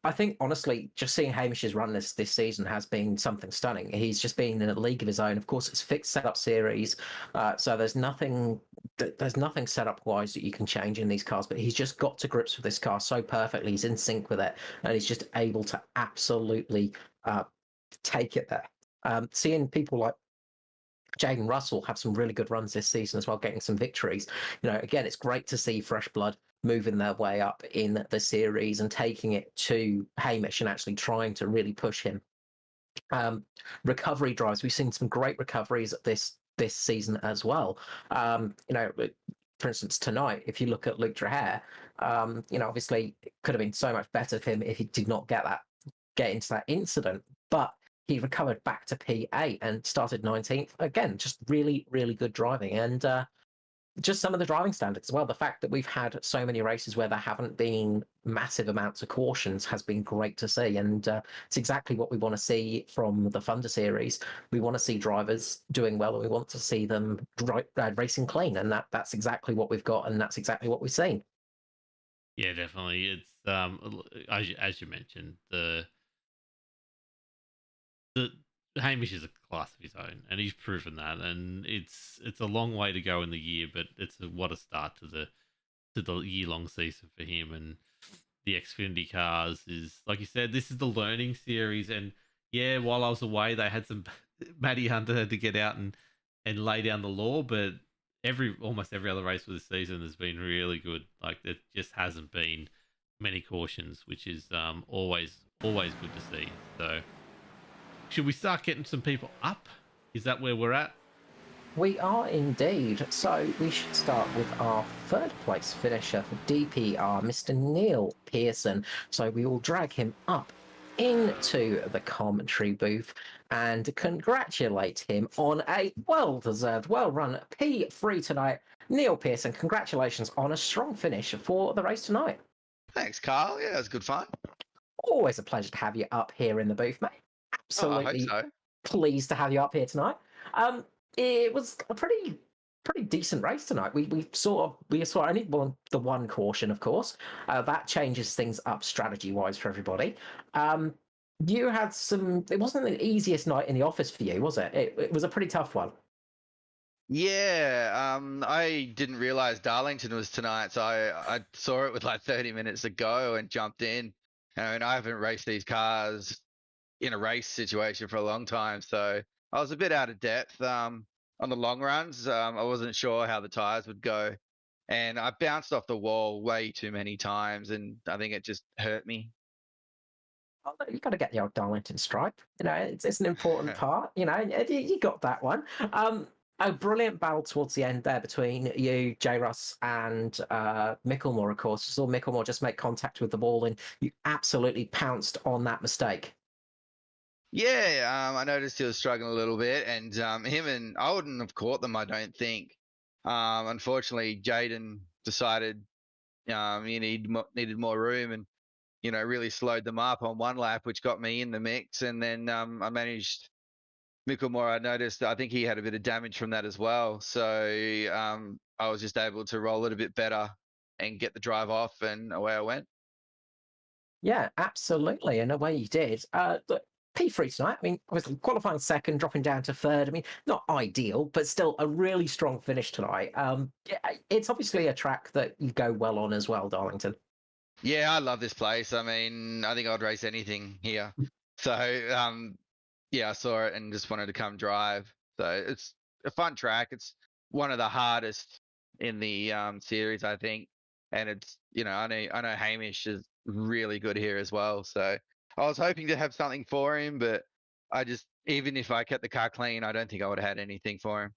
I think honestly, just seeing Hamish's run this season has been something stunning. He's just been in a league of his own. Of course, it's fixed setup series, so there's nothing setup wise that you can change in these cars. But he's just got to grips with this car so perfectly. He's in sync with it, and he's just able to absolutely take it there. Seeing people like Jaden Russell have some really good runs this season as well, getting some victories. Again, it's great to see fresh blood moving their way up in the series and taking it to Hamish and actually trying to really push him. Recovery drives, we've seen some great recoveries this season as well. For instance, tonight, if you look at Luke Dreher, obviously it could have been so much better for him if he did not get into that incident, but he recovered back to P8 and started 19th. Again, just really, really good driving. And just some of the driving standards as well. The fact that we've had so many races where there haven't been massive amounts of cautions has been great to see. And it's exactly what we want to see from the Thunder series. We want to see drivers doing well and we want to see them racing clean. And that's exactly what we've got. And that's exactly what we've seen. Yeah, definitely. It's as you mentioned, the Hamish is a class of his own, and he's proven that. And it's a long way to go in the year, but what a start to the year long season for him. And the Xfinity cars is, like you said, this is the learning series. And yeah, while I was away, they had some Matty Hunter had to get out and lay down the law, but almost every other race for this season has been really good. Like there just hasn't been many cautions, which is always good to see. So should we start getting some people up? Is that where we're at? We are indeed. So we should start with our third place finisher for DPR, Mr. Neil Pearson. So we will drag him up into the commentary booth and congratulate him on a well-deserved, well-run P3 tonight. Neil Pearson, congratulations on a strong finish for the race tonight. Thanks, Carl. Yeah, it was good fun. Always a pleasure to have you up here in the booth, mate. Oh, I hope Absolutely so. pleased to have you up here tonight. It was a pretty decent race tonight. We saw only the one caution, of course. That changes things up strategy wise for everybody. You had some. It wasn't the easiest night in the office for you, was it? It was a pretty tough one. Yeah, I didn't realize Darlington was tonight, so I saw it with like 30 minutes to go and jumped in. I mean, I haven't raced these cars in a race situation for a long time, so I was a bit out of depth on the long runs. I wasn't sure how the tires would go, and I bounced off the wall way too many times, and I think it just hurt me. Oh, you got to get the old Darlington stripe. It's an important part. You got that one. A brilliant battle towards the end there between you, J. Russ, and Micklemore, of course. You saw Micklemore just make contact with the ball, and you absolutely pounced on that mistake. Yeah, I noticed he was struggling a little bit, and him and I wouldn't have caught them, I don't think. Unfortunately, Jaden decided he needed more room, and really slowed them up on one lap, which got me in the mix. And then I managed Micklemore. I noticed I think he had a bit of damage from that as well, so I was just able to roll it a bit better and get the drive off, and away I went. Yeah, absolutely. And away you did. Look, P3 tonight. I mean, obviously qualifying second, dropping down to third. I mean, not ideal, but still a really strong finish tonight. Yeah, it's obviously a track that you go well on as well, Darlington. Yeah, I love this place. I mean, I think I'd race anything here. So yeah, I saw it and just wanted to come drive. So it's a fun track. It's one of the hardest in the series, I think. And it's I know Hamish really good here as well. So I was hoping to have something for him, but even if I kept the car clean, I don't think I would have had anything for him.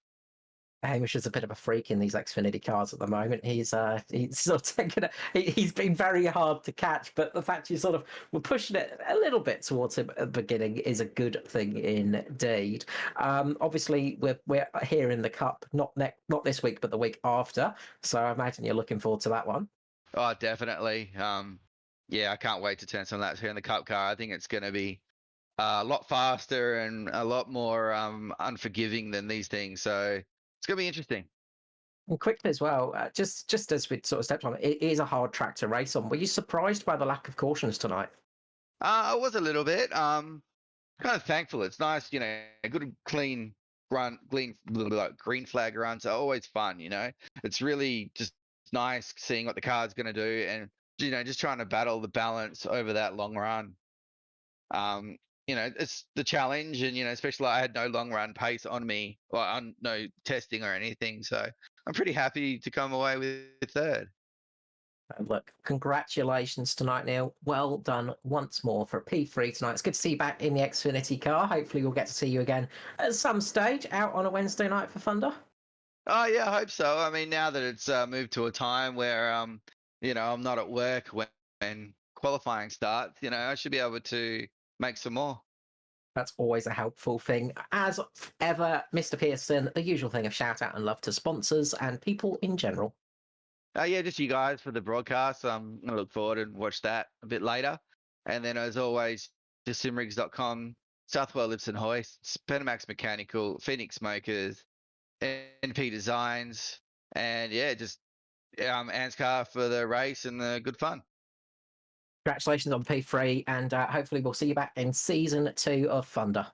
Hamish is a bit of a freak in these Xfinity cars at the moment. He's sort of taken he's been very hard to catch, but the fact you sort of were pushing it a little bit towards him at the beginning is a good thing indeed. Obviously we're here in the Cup, not this week, but the week after. So I imagine you're looking forward to that one. Oh, definitely. Yeah, I can't wait to turn some laps here in the Cup car. I think it's going to be a lot faster and a lot more unforgiving than these things. So it's going to be interesting. And quickly as well, just as we sort of stepped on, it is a hard track to race on. Were you surprised by the lack of cautions tonight? I was a little bit. Kind of thankful. It's nice, a good clean green flag runs are always fun. It's really just nice seeing what the car's going to do, and just trying to battle the balance over that long run. It's the challenge, and especially I had no long run pace on me, or on no testing or anything, so I'm pretty happy to come away with third. Look, congratulations tonight, Neil. Well done once more for P3 tonight. It's good to see you back in the Xfinity car. Hopefully we'll get to see you again at some stage out on a Wednesday night for Thunder. Oh yeah, I hope so. I mean, now that it's moved to a time where I'm not at work when qualifying starts, I should be able to make some more. That's always a helpful thing. As ever, Mr. Pearson, the usual thing of shout out and love to sponsors and people in general. Yeah, just you guys for the broadcast. I'm going to look forward and watch that a bit later. And then, as always, just simrigs.com, Southwell Lipson Hoist, Penamax Mechanical, Phoenix Smokers, NP Designs, and yeah, just ANZCAR for the race and the good fun. Congratulations on P3, and hopefully we'll see you back in season 2 of Thunder.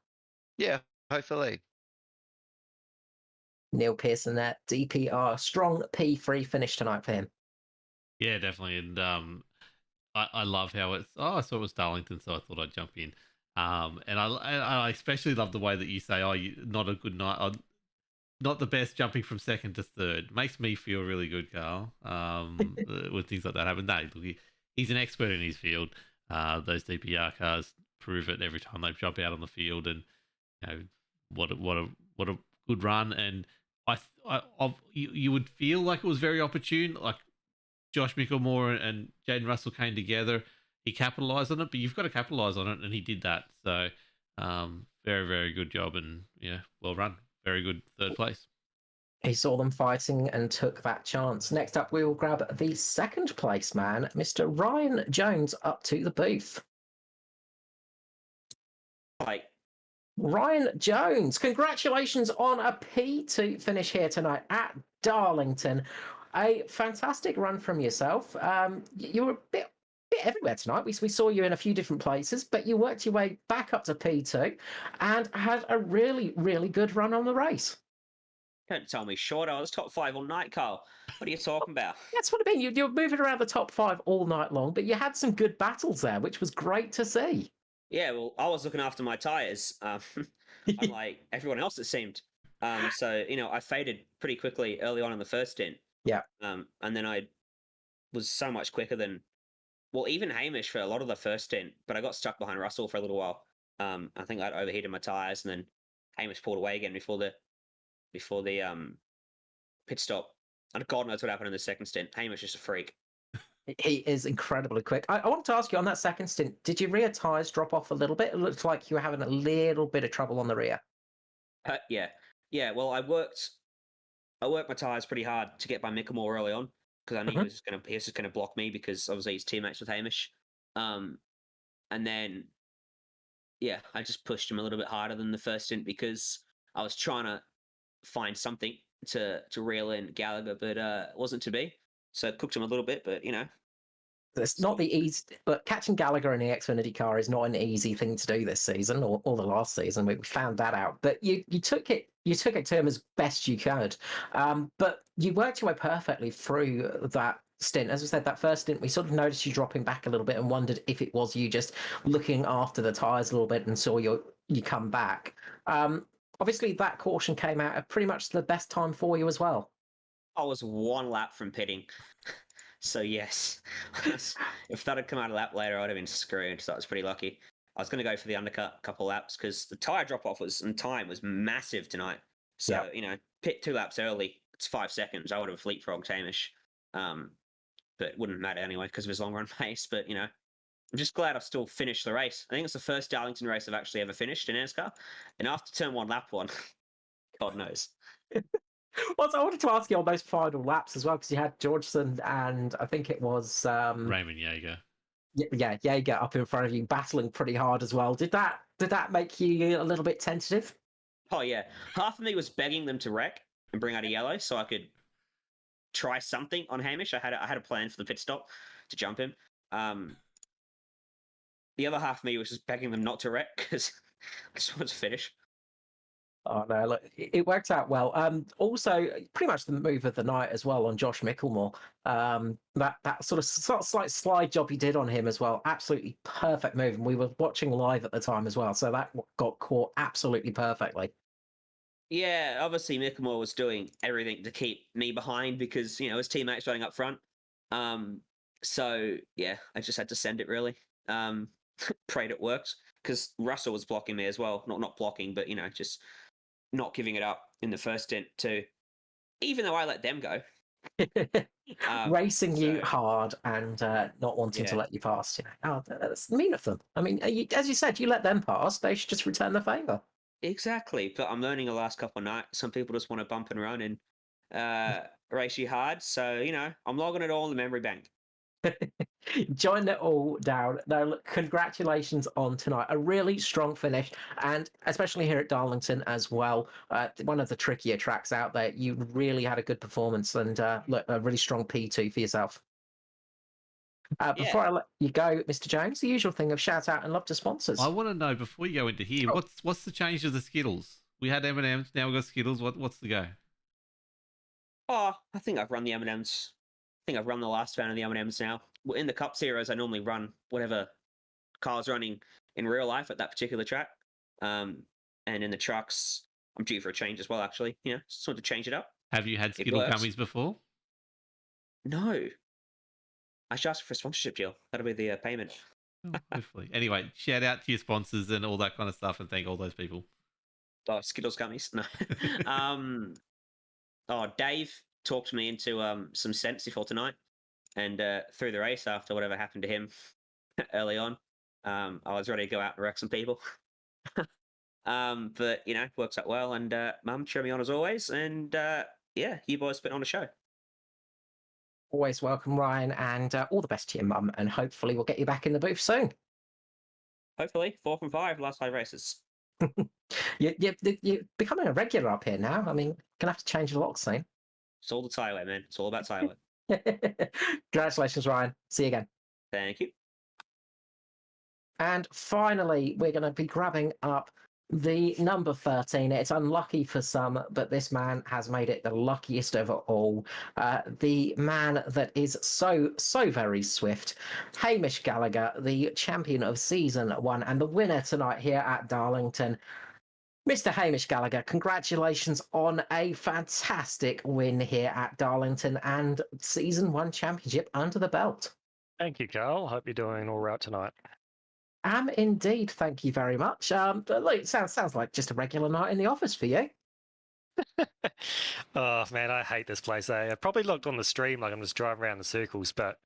Yeah, hopefully. Neil Pearson there, DPR, strong P3 finish tonight for him. Yeah, definitely. And I love how it's. Oh, I saw it was Darlington, so I thought I'd jump in. And I especially love the way that you say, "Oh, not a good night, not the best jumping from second to third." Makes me feel really good, Carl. When things like that happen, he's an expert in his field. Those DPR cars prove it every time they jump out on the field, and what a good run. And you would feel like it was very opportune, like Josh Mickelmore and Jaden Russell came together. He capitalised on it, but you've got to capitalise on it, and he did that. So very, very good job, and yeah, well run. Very good third place. He saw them fighting and took that chance. Next up, we will grab the second place man, Mr. Ryan Jones, up to the booth. Hi. Ryan Jones, congratulations on a P2 finish here tonight at Darlington. A fantastic run from yourself. You were a bit everywhere tonight. We saw you in a few different places, but you worked your way back up to P2 and had a really, really good run on the race. Don't tell me short. I was top 5 all night, Carl. What are you talking about? That's what I mean. You were moving around the top 5 all night long, but you had some good battles there, which was great to see. Yeah, well, I was looking after my tyres, unlike everyone else, it seemed. So, I faded pretty quickly early on in the first stint. Yeah. And then I was so much quicker than, well, even Hamish for a lot of the first stint, but I got stuck behind Russell for a little while. I think I'd overheated my tyres, and then Hamish pulled away again before the pit stop. And God knows what happened in the second stint. Hamish is a freak. He is incredibly quick. I want to ask you on that second stint, did your rear tyres drop off a little bit? It looked like you were having a little bit of trouble on the rear. Yeah. Well, I worked my tyres pretty hard to get by Mickelmore early on because I knew he was just gonna block me because obviously he's teammates with Hamish. And then I just pushed him a little bit harder than the first stint because I was trying to find something to reel in Gallagher, but it wasn't to be. So cooked him a little bit, but It's not the easy, but catching Gallagher in the Xfinity car is not an easy thing to do this season or the last season. We found that out. But you took it to him as best you could. But you worked your way perfectly through that stint. As I said, that first stint, we sort of noticed you dropping back a little bit and wondered if it was you just looking after the tyres a little bit and saw you come back. Obviously, that caution came out at pretty much the best time for you as well. I was one lap from pitting. So yes, if that had come out a lap later, I'd have been screwed. So I was pretty lucky. I was going to go for the undercut a couple laps because the tire drop off and time was massive tonight. So pit 2 laps early. It's 5 seconds. I would have leapfrogged Hamish, but it wouldn't matter anyway because of his long run pace. But I'm just glad I still finished the race. I think it's the first Darlington race I've actually ever finished in ANZCAR, and after turn 1, lap 1, God knows. Well, so I wanted to ask you on those final laps as well, because you had Georgeson and I think it was Raymond Jaeger. Yeah, Jaeger up in front of you, battling pretty hard as well. Did that make you a little bit tentative? Oh yeah, half of me was begging them to wreck and bring out a yellow so I could try something on Hamish. I had a plan for the pit stop to jump him. The other half of me was just begging them not to wreck because I just wanted to finish. Oh no, look, it worked out well. Also, pretty much the move of the night as well on Josh Micklemore. That sort of slight slide job he did on him as well. Absolutely perfect move, and we were watching live at the time as well, so that got caught absolutely perfectly. Yeah, obviously Micklemore was doing everything to keep me behind because his teammates running up front. So yeah, I just had to send it really. Prayed it worked because Russell was blocking me as well. Not blocking, but just not giving it up in the first stint too, even though I let them go. Racing you hard and not wanting to let you pass. Oh, that's mean of them. I mean, as you said, you let them pass. They should just return the favour. Exactly, but I'm learning the last couple of nights. Some people just want to bump and run and race you hard. So I'm logging it all in the memory bank. Join it all down. Now, look, congratulations on tonight. A really strong finish, and especially here at Darlington as well. One of the trickier tracks out there. You really had a good performance, and look, a really strong P2 for yourself. Before I let you go, Mr. Jones, the usual thing of shout out and love to sponsors. I want to know before you go into here, what's the change to the Skittles? We had M&Ms, now we've got Skittles. What's the go? Oh, I think I've run the M&Ms. I think I've run the last round of the M&Ms now. In the Cup Zeros, I normally run whatever car's running in real life at that particular track. And in the trucks, I'm due for a change as well, actually. Just want to change it up. Have you had Skittle gummies before? No. I should ask for a sponsorship deal. That'll be the payment. Oh, hopefully. Anyway, shout out to your sponsors and all that kind of stuff, and thank all those people. Oh, Skittles gummies? No. Dave talked me into some sense before tonight, and through the race after whatever happened to him early on, I was ready to go out and wreck some people. But works out well, and Mum cheer me on as always, and you boys put on a show. Always welcome, Ryan, and all the best to your mum, and hopefully we'll get you back in the booth soon. Hopefully, 4 from 5 last 5 races. You're becoming a regular up here now. I mean, gonna have to change the lock soon. It's all the Thailand, man. It's all about Thailand. Congratulations, Ryan. See you again. Thank you. And finally, we're going to be grabbing up the number 13. It's unlucky for some, but this man has made it the luckiest of all. The man that is so very swift. Hamish Gallagher, the champion of Season 1 and the winner tonight here at Darlington. Mr. Hamish Gallagher, congratulations on a fantastic win here at Darlington and Season 1 championship under the belt. Thank you, Carl. Hope you're doing all right tonight. Indeed, thank you very much. But look, it sounds like just a regular night in the office for you. Oh, man, I hate this place. I probably looked on the stream like I'm just driving around in circles, but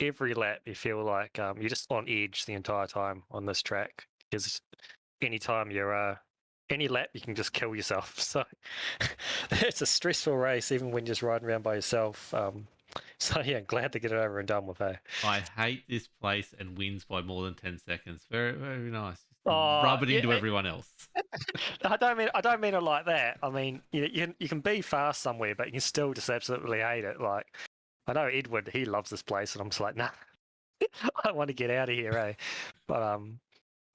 every lap you feel like you're just on edge the entire time on this track because anytime you're any lap you can just kill yourself. So it's a stressful race even when you're just riding around by yourself. So yeah, glad to get it over and done with. I hate this place and wins by more than 10 seconds. Very, very nice. Rub it into everyone else. I don't mean it like that. I mean, you can be fast somewhere, but you can still just absolutely hate it. Like, I know Edward, he loves this place, and I'm just like, nah, I want to get out of here, eh? But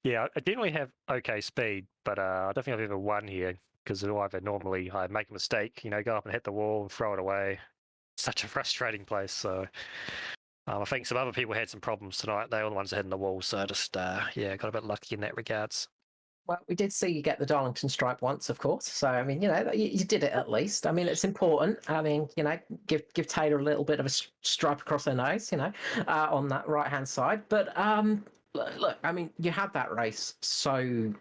yeah, I generally have okay speed, but I don't think I've ever won here because either normally I make a mistake, go up and hit the wall and throw it away. Such a frustrating place. So I think some other people had some problems tonight. They were the ones that hit the wall. So I just, got a bit lucky in that regards. Well, we did see you get the Darlington stripe once, of course. So, I mean, you did it at least. I mean, it's important. I mean, give Taylor a little bit of a stripe across her nose, on that right-hand side. But look, I mean, you had that race, so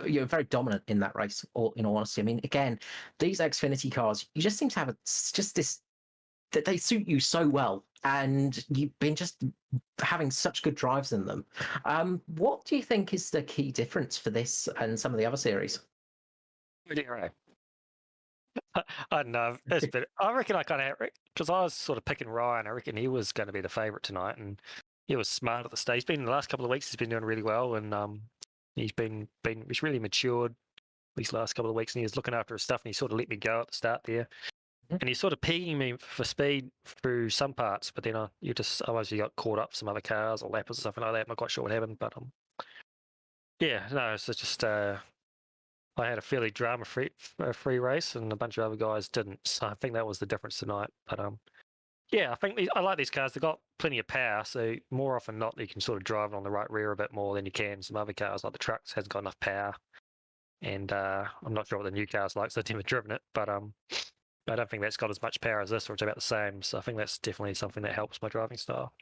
you're very dominant in that race, in all honesty. I mean, again, these Xfinity cars, you just seem to have just this, that they suit you so well, and you've been just having such good drives in them. What do you think is the key difference for this and some of the other series? Right. I don't know. I reckon I kind of, because I was sort of picking Ryan. I reckon he was going to be the favourite tonight, and he was smart at the stage. He's been the last couple of weeks. He's been doing really well, and he's really matured these last couple of weeks, and he was looking after his stuff, and he sort of let me go at the start there. And he's sort of pegging me for speed through some parts, but then you got caught up some other cars or lappers or something like that. I'm not quite sure what happened, but yeah, no, it's just I had a fairly drama-free race, and a bunch of other guys didn't. So I think that was the difference tonight. But yeah, I think I like these cars. They've got plenty of power, so more often than not, you can sort of drive on the right rear a bit more than you can some other cars, like the trucks hasn't got enough power. And I'm not sure what the new car's like, so I've never driven it, but I don't think that's got as much power as this, or it's about the same. So I think that's definitely something that helps my driving style.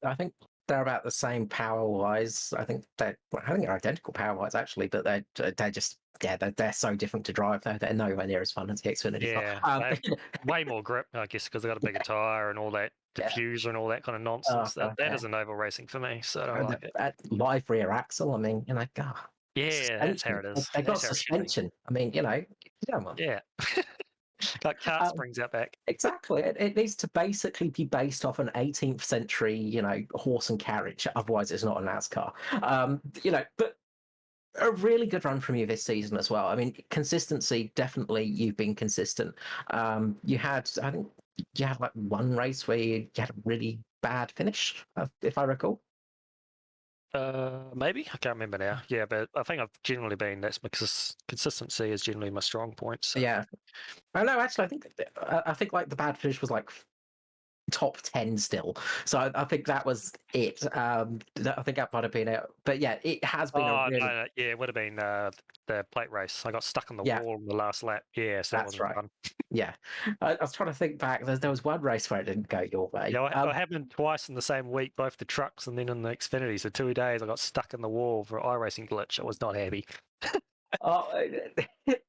I think they're about the same power-wise. I think they're identical power-wise, actually, but they're just, they're so different to drive. They're nowhere near as fun as the Xfinity. Yeah, they have way more grip, I guess, because they've got a bigger tyre and all that diffuser and all that kind of nonsense. That isn't oval racing for me, so I don't like it. Live rear axle, I mean, yeah, that's how it is. They've got suspension. I mean, you don't want. Yeah. Got cart springs out back. Exactly. It needs to basically be based off an 18th century, horse and carriage. Otherwise, it's not a NASCAR. But a really good run from you this season as well. I mean, consistency, definitely you've been consistent. I think you had like one race where you had a really bad finish, if I recall. Maybe I can't remember now. Yeah, but I think I've generally been that's because consistency is generally my strong point. So. Yeah, I know. Actually, I think like the bad finish was like top 10 still. So I think that was it. I think that might have been it. But yeah, it has been a really... no, yeah, it would have been the plate race. I got stuck on the wall in the last lap. Yeah, so that wasn't fun. Yeah. I was trying to think back. There was one race where it didn't go your way. Yeah, it happened twice in the same week, both the trucks and then in the Xfinity. So 2 days I got stuck in the wall for an iRacing glitch. I was not happy.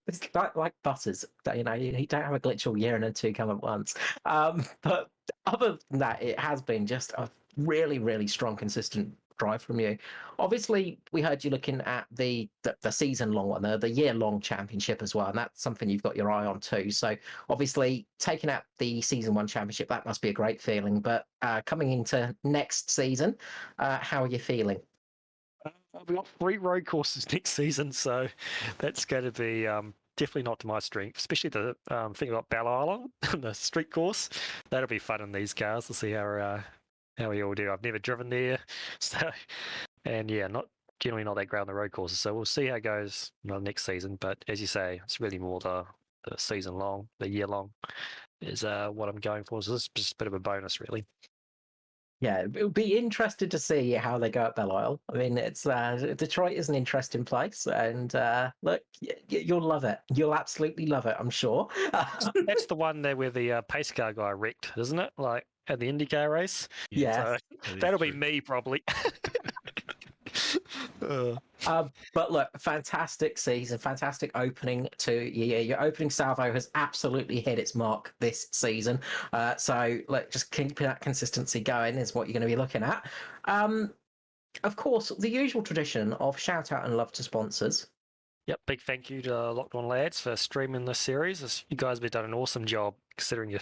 It's like buses. You don't have a glitch all year and then 2 come at once. But other than that, it has been just a really, really strong, consistent drive from you. Obviously, we heard you looking at the season-long one, the year-long championship as well, and that's something you've got your eye on too. So obviously, taking out the season 1 championship, that must be a great feeling. But coming into next season, how are you feeling? We've got 3 road courses next season, so that's going to be definitely not to my strength, especially the thing about Bell Island, the street course. That'll be fun in these cars to see how we all do. I've never driven there, so and yeah, generally not that great on the road courses. So we'll see how it goes next season. But as you say, it's really more the season long, the year long is what I'm going for. So this is just a bit of a bonus, really. Yeah, it would be interesting to see how they go at Belle Isle. I mean, it's Detroit is an interesting place, and look, you'll love it. You'll absolutely love it, I'm sure. That's the one there where the pace car guy wrecked, isn't it? Like at the IndyCar race. Yeah, so that'll be me probably. But look, fantastic season, fantastic opening to your opening salvo has absolutely hit its mark this season. So look, just keeping that consistency going is what you're going to be looking at. Of course, the usual tradition of shout out and love to sponsors. Yep, big thank you to Locked On Lads for streaming this series. You guys have done an awesome job considering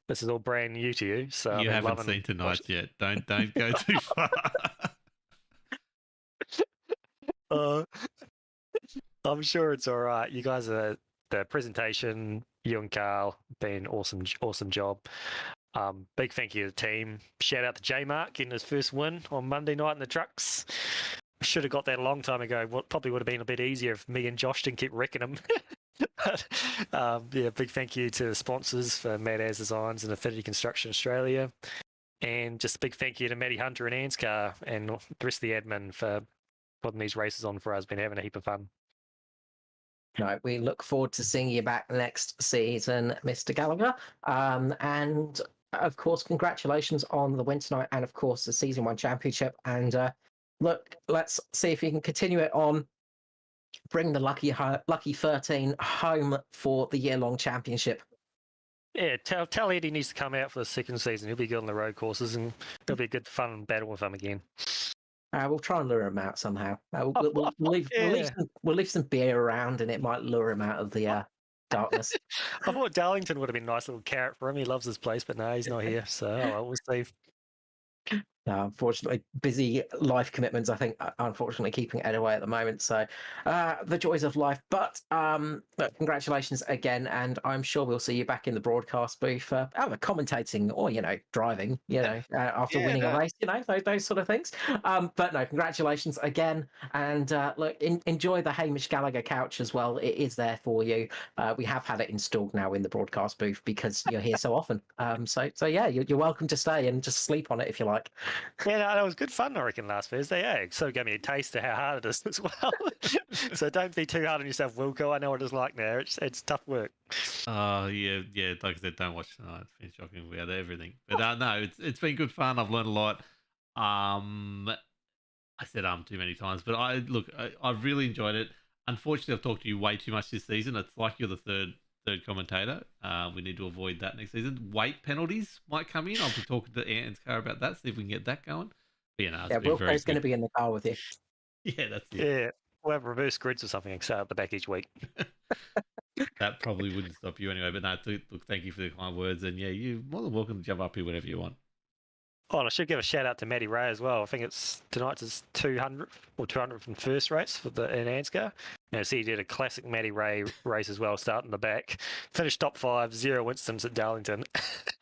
this is all brand new to you. So you haven't seen tonight yet. Don't go too far. I'm sure it's all right. You guys are the presentation. You and Carl been awesome job. Big thank you to the team. Shout out to J Mark getting his first win on Monday night in the trucks. Should have got that a long time ago. Probably would have been a bit easier if me and Josh didn't keep wrecking him. But, yeah, big thank you to the sponsors for Mad As Designs and Affinity Construction Australia. And just a big thank you to Matty Hunter and ANZCAR and the rest of the admin for putting these races on for us. Been having a heap of fun. No, we look forward to seeing you back next season, Mr. Gallagher. And of course, congratulations on the win tonight, and of course the season 1 championship. And look, let's see if you can continue it on. Bring the lucky 13 home for the year-long championship. Yeah, tell Ed he needs to come out for the second season. He'll be good on the road courses, and it'll be a good fun battle with him again. We'll try and lure him out somehow. We'll Yeah. leave some beer around, and it might lure him out of the darkness. I thought Darlington would have been a nice little carrot for him. He loves his place, but no, he's not here. So we'll see. Unfortunately, busy life commitments, I think, unfortunately, keeping Ed away at the moment. So, the joys of life. But look, congratulations again, and I'm sure we'll see you back in the broadcast booth, either commentating or, driving, after winning a race, those sort of things. But no, congratulations again. And look, enjoy the Hamish Gallagher couch as well. It is there for you. We have had it installed now in the broadcast booth because you're here so often. So yeah, you're welcome to stay and just sleep on it if you like. Yeah, no, that was good fun, I reckon, last Thursday. Yeah, so it gave me a taste of how hard it is as well. So don't be too hard on yourself, Wilco. I know what it's like now. It's tough work. Yeah. Like I said, don't watch tonight. It's been shocking about everything. But no, it's been good fun. I've learned a lot. I said too many times, but I've really enjoyed it. Unfortunately, I've talked to you way too much this season. It's like you're the third commentator. We need to avoid that next season. Weight penalties might come in. I'll be talking to ANZCAR about that, see if we can get that going. But, Wilco's going to be in the car with you. Yeah, that's it. Yeah, we'll have reverse grids or something at the back each week. That probably wouldn't stop you anyway. But no, look, thank you for the kind words. And yeah, you're more than welcome to jump up here whenever you want. Oh, and I should give a shout out to Matty Ray as well. I think tonight's his 200th or 201st race in ANZCAR. So he did a classic Matty Ray race as well, starting the back. Finished top 5, 0 incidents at Darlington.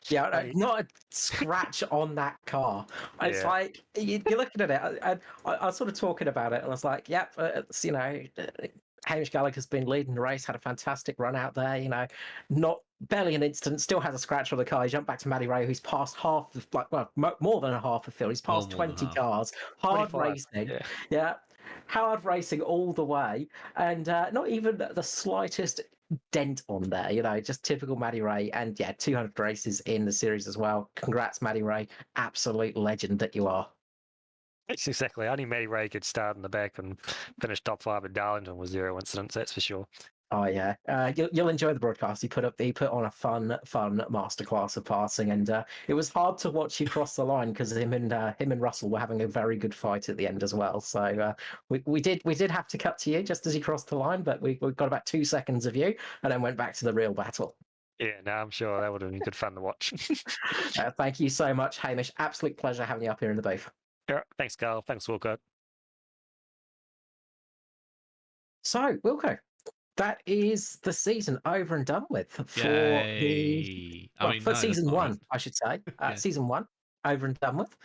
Yeah, not a scratch on that car. It's like you're looking at it. I was sort of talking about it, and I was like, "Yep, Hamish Gallagher's been leading the race, had a fantastic run out there. Not barely an incident, still has a scratch on the car." He jumped back to Matty Ray, who's passed half of, more than a half of field. He's passed 20 cars. Hard 25, racing, hard racing all the way, and not even the slightest dent on there. Just typical Matty Ray. And 200 races in the series as well. Congrats, Matty Ray, absolute legend that you are. It's exactly. Only Matty Ray could start in the back and finish top 5 at Darlington with 0 incidents. That's for sure. Oh yeah, you'll enjoy the broadcast. He put on a fun masterclass of passing, and it was hard to watch you cross the line because him and Russell were having a very good fight at the end as well. So we did have to cut to you just as he crossed the line, but we got about 2 seconds of you, and then went back to the real battle. Yeah, no, I'm sure that would have been good fun to watch. Thank you so much, Hamish. Absolute pleasure having you up here in the booth. Yeah, thanks, Carl. Thanks, Wilco. So, Wilco, that is the season over and done with for season 1, I should say. Season 1 over and done with.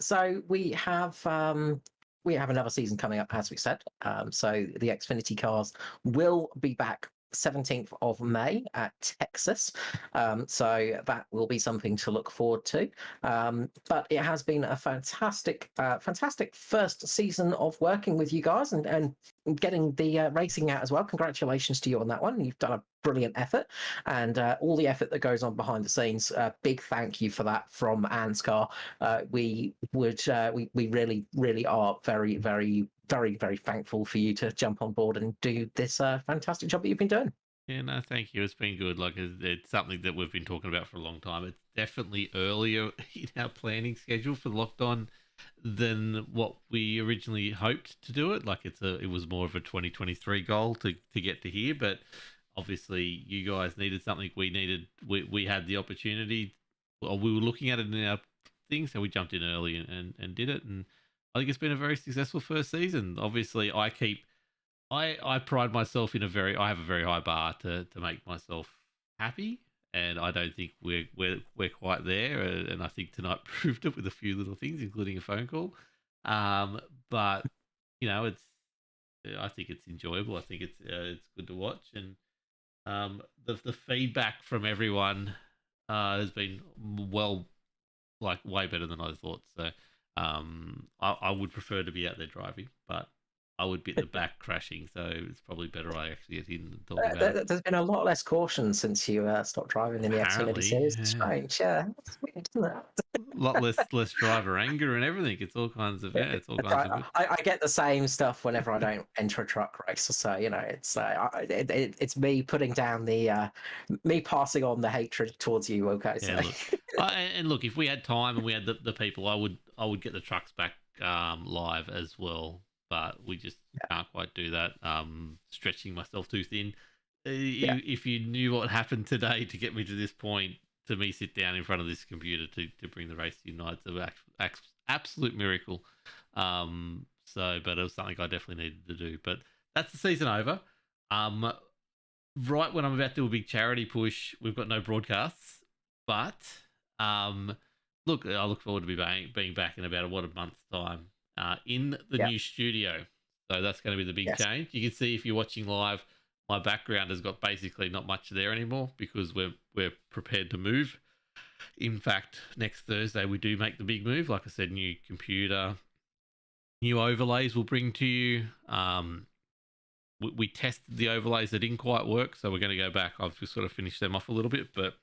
So we have another season coming up, as we said. So the Xfinity cars will be back 17th of May at Texas. So that will be something to look forward to. But it has been a fantastic first season of working with you guys and getting the racing out as well. Congratulations to you on that one. You've done a brilliant effort, and all the effort that goes on behind the scenes. Big thank you for that from ANZCAR. We really, really are very, very, very, very thankful for you to jump on board and do this fantastic job that you've been doing. Yeah, no, thank you. It's been good. It's something that we've been talking about for a long time. It's definitely earlier in our planning schedule for Locked On than what we originally hoped to do it. It was more of a 2023 goal to get to here, but obviously you guys needed something. We had the opportunity. Well, we were looking at it in our thing, so we jumped in early and did it. And I think it's been a very successful first season. Obviously, I pride myself in I have a very high bar to make myself happy, and I don't think we're quite there. And I think tonight proved it with a few little things, including a phone call. But I think it's enjoyable. I think it's good to watch, and the feedback from everyone has been way better than I thought. So I would prefer to be out there driving, but I would be at the back crashing. So it's probably better I actually get in and talk about it. There's been a lot less caution since you stopped driving in the Xfinity Apparently, series. It's yeah. strange, yeah. It's weird, isn't it? A lot less driver anger and everything. It's all kinds of it's all kinds of good. I get the same stuff whenever I don't enter a truck race. So it's me putting down the me passing on the hatred towards you. Okay, so. Yeah, look. And look, if we had time and we had the people, I would get the trucks back live as well. But we just can't quite do that. Stretching myself too thin. If you knew what happened today to get me to this point, to me sit down in front of this computer to bring the race to United, it's an absolute miracle. But it was something I definitely needed to do. But that's the season over. Right when I'm about to do a big charity push, we've got no broadcasts. But look, I look forward to being back in about a month's time in the new studio. So that's going to be the big change. You can see if you're watching live, my background has got basically not much there anymore because we're prepared to move. In fact, next Thursday we do make the big move. Like I said, new computer, new overlays we'll bring to you. We tested the overlays that didn't quite work, so we're going to go back. I've just sort of finished them off a little bit, but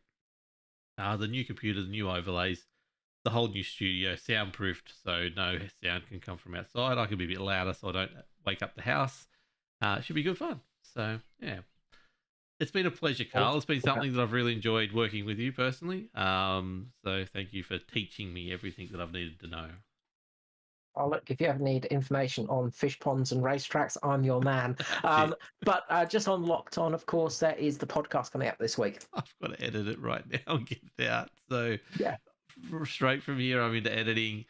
the new computer, the new overlays, the whole new studio, soundproofed, so no sound can come from outside. I can be a bit louder so I don't wake up the house. It should be good fun. So, yeah. It's been a pleasure, Carl. It's been something that I've really enjoyed working with you personally. So thank you for teaching me everything that I've needed to know. Oh, look, if you ever need information on fish ponds and racetracks, I'm your man. But just on Locked On, of course, there is the podcast coming out this week. I've got to edit it right now and get it out. So straight from here, I'm into editing.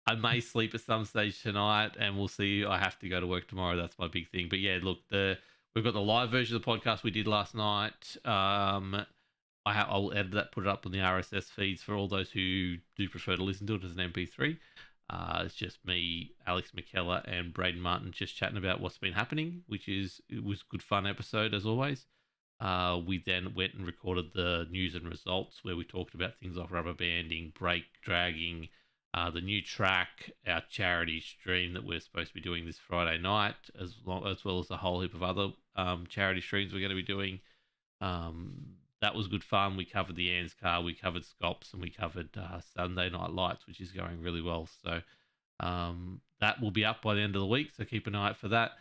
I may sleep at some stage tonight, and we'll see. I have to go to work tomorrow. That's my big thing. But yeah, look, we've got the live version of the podcast we did last night. I'll edit that, put it up on the RSS feeds for all those who do prefer to listen to it as an MP3. It's just me, Alex McKellar, and Braden Martin just chatting about what's been happening, it was a good fun episode as always. We then went and recorded the news and results where we talked about things like rubber banding, brake dragging, the new track, our charity stream that we're supposed to be doing this Friday night, as well as a whole heap of other charity streams we're going to be doing. That was good fun. We covered the ANZCAR, we covered Scops, and we covered Sunday Night Lights, which is going really well. So that will be up by the end of the week, so keep an eye out for that.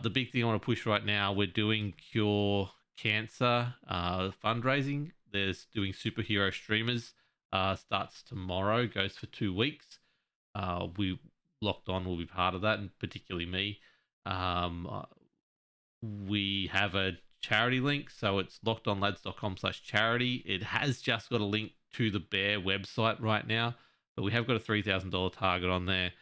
The big thing I want to push right now, we're doing Cure Cancer fundraising. There's doing superhero streamers. Starts tomorrow, goes for 2 weeks. We Locked On will be part of that, and particularly me. We have a charity link, so it's lockedonlads.com/charity. It has just got a link to the Bear website right now, but we have got a $3,000 target on there.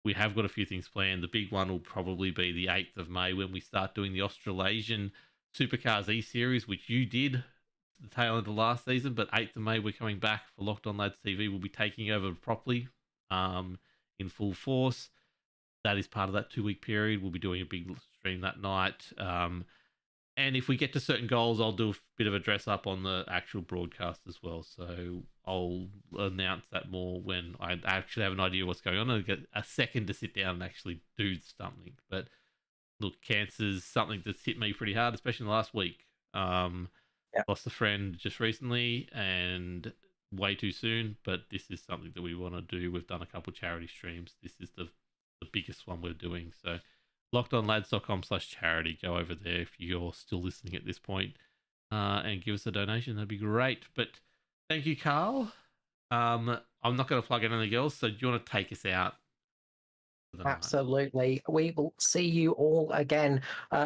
We have got a few things planned. The big one will probably be the 8th of May when we start doing the Australasian Supercars E-Series, which you did the tail end of last season, but 8th of May we're coming back for Locked On Lads TV. We'll be taking over properly in full force. That is part of that 2-week period. We'll be doing a big stream that night. And if we get to certain goals, I'll do a bit of a dress up on the actual broadcast as well. So I'll announce that more when I actually have an idea what's going on. I'll get a second to sit down and actually do something. But look, cancer's something that's hit me pretty hard, especially in the last week. Lost a friend just recently and way too soon, but this is something that we want to do. We've done a couple charity streams. This is the biggest one we're doing. So lockedonlads.com/charity. Go over there if you're still listening at this point, and give us a donation. That'd be great. But thank you, Carl. I'm not going to plug anything else, so do you want to take us out? Absolutely. We will see you all again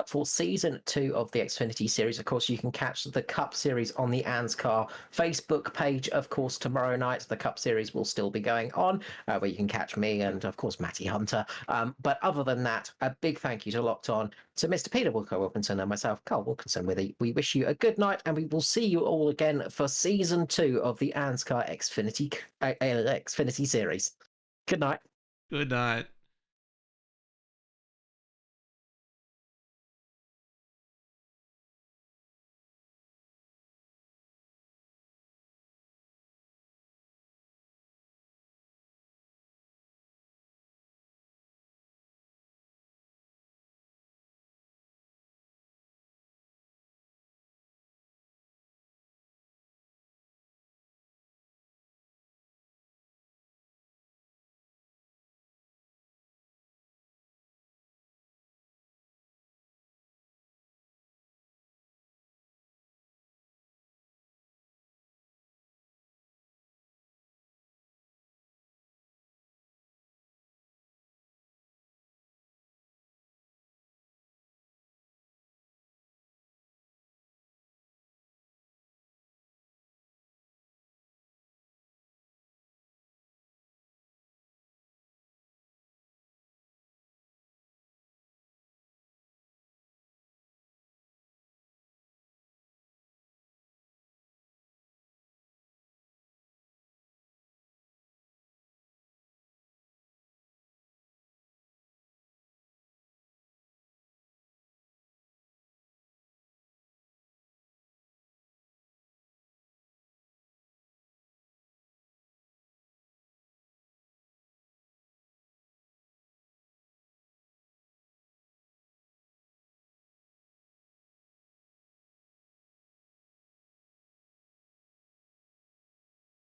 for season 2 of the Xfinity series. Of course, you can catch the Cup series on the ANZCAR Facebook page. Of course, tomorrow night, the Cup series will still be going on, where you can catch me and, of course, Matty Hunter. But other than that, a big thank you to Locked On, to Mr. Peter Wilkinson and myself, Carl Wilkinson. We wish you a good night, and we will see you all again for season 2 of the ANZCAR Xfinity series. Good night. Good night.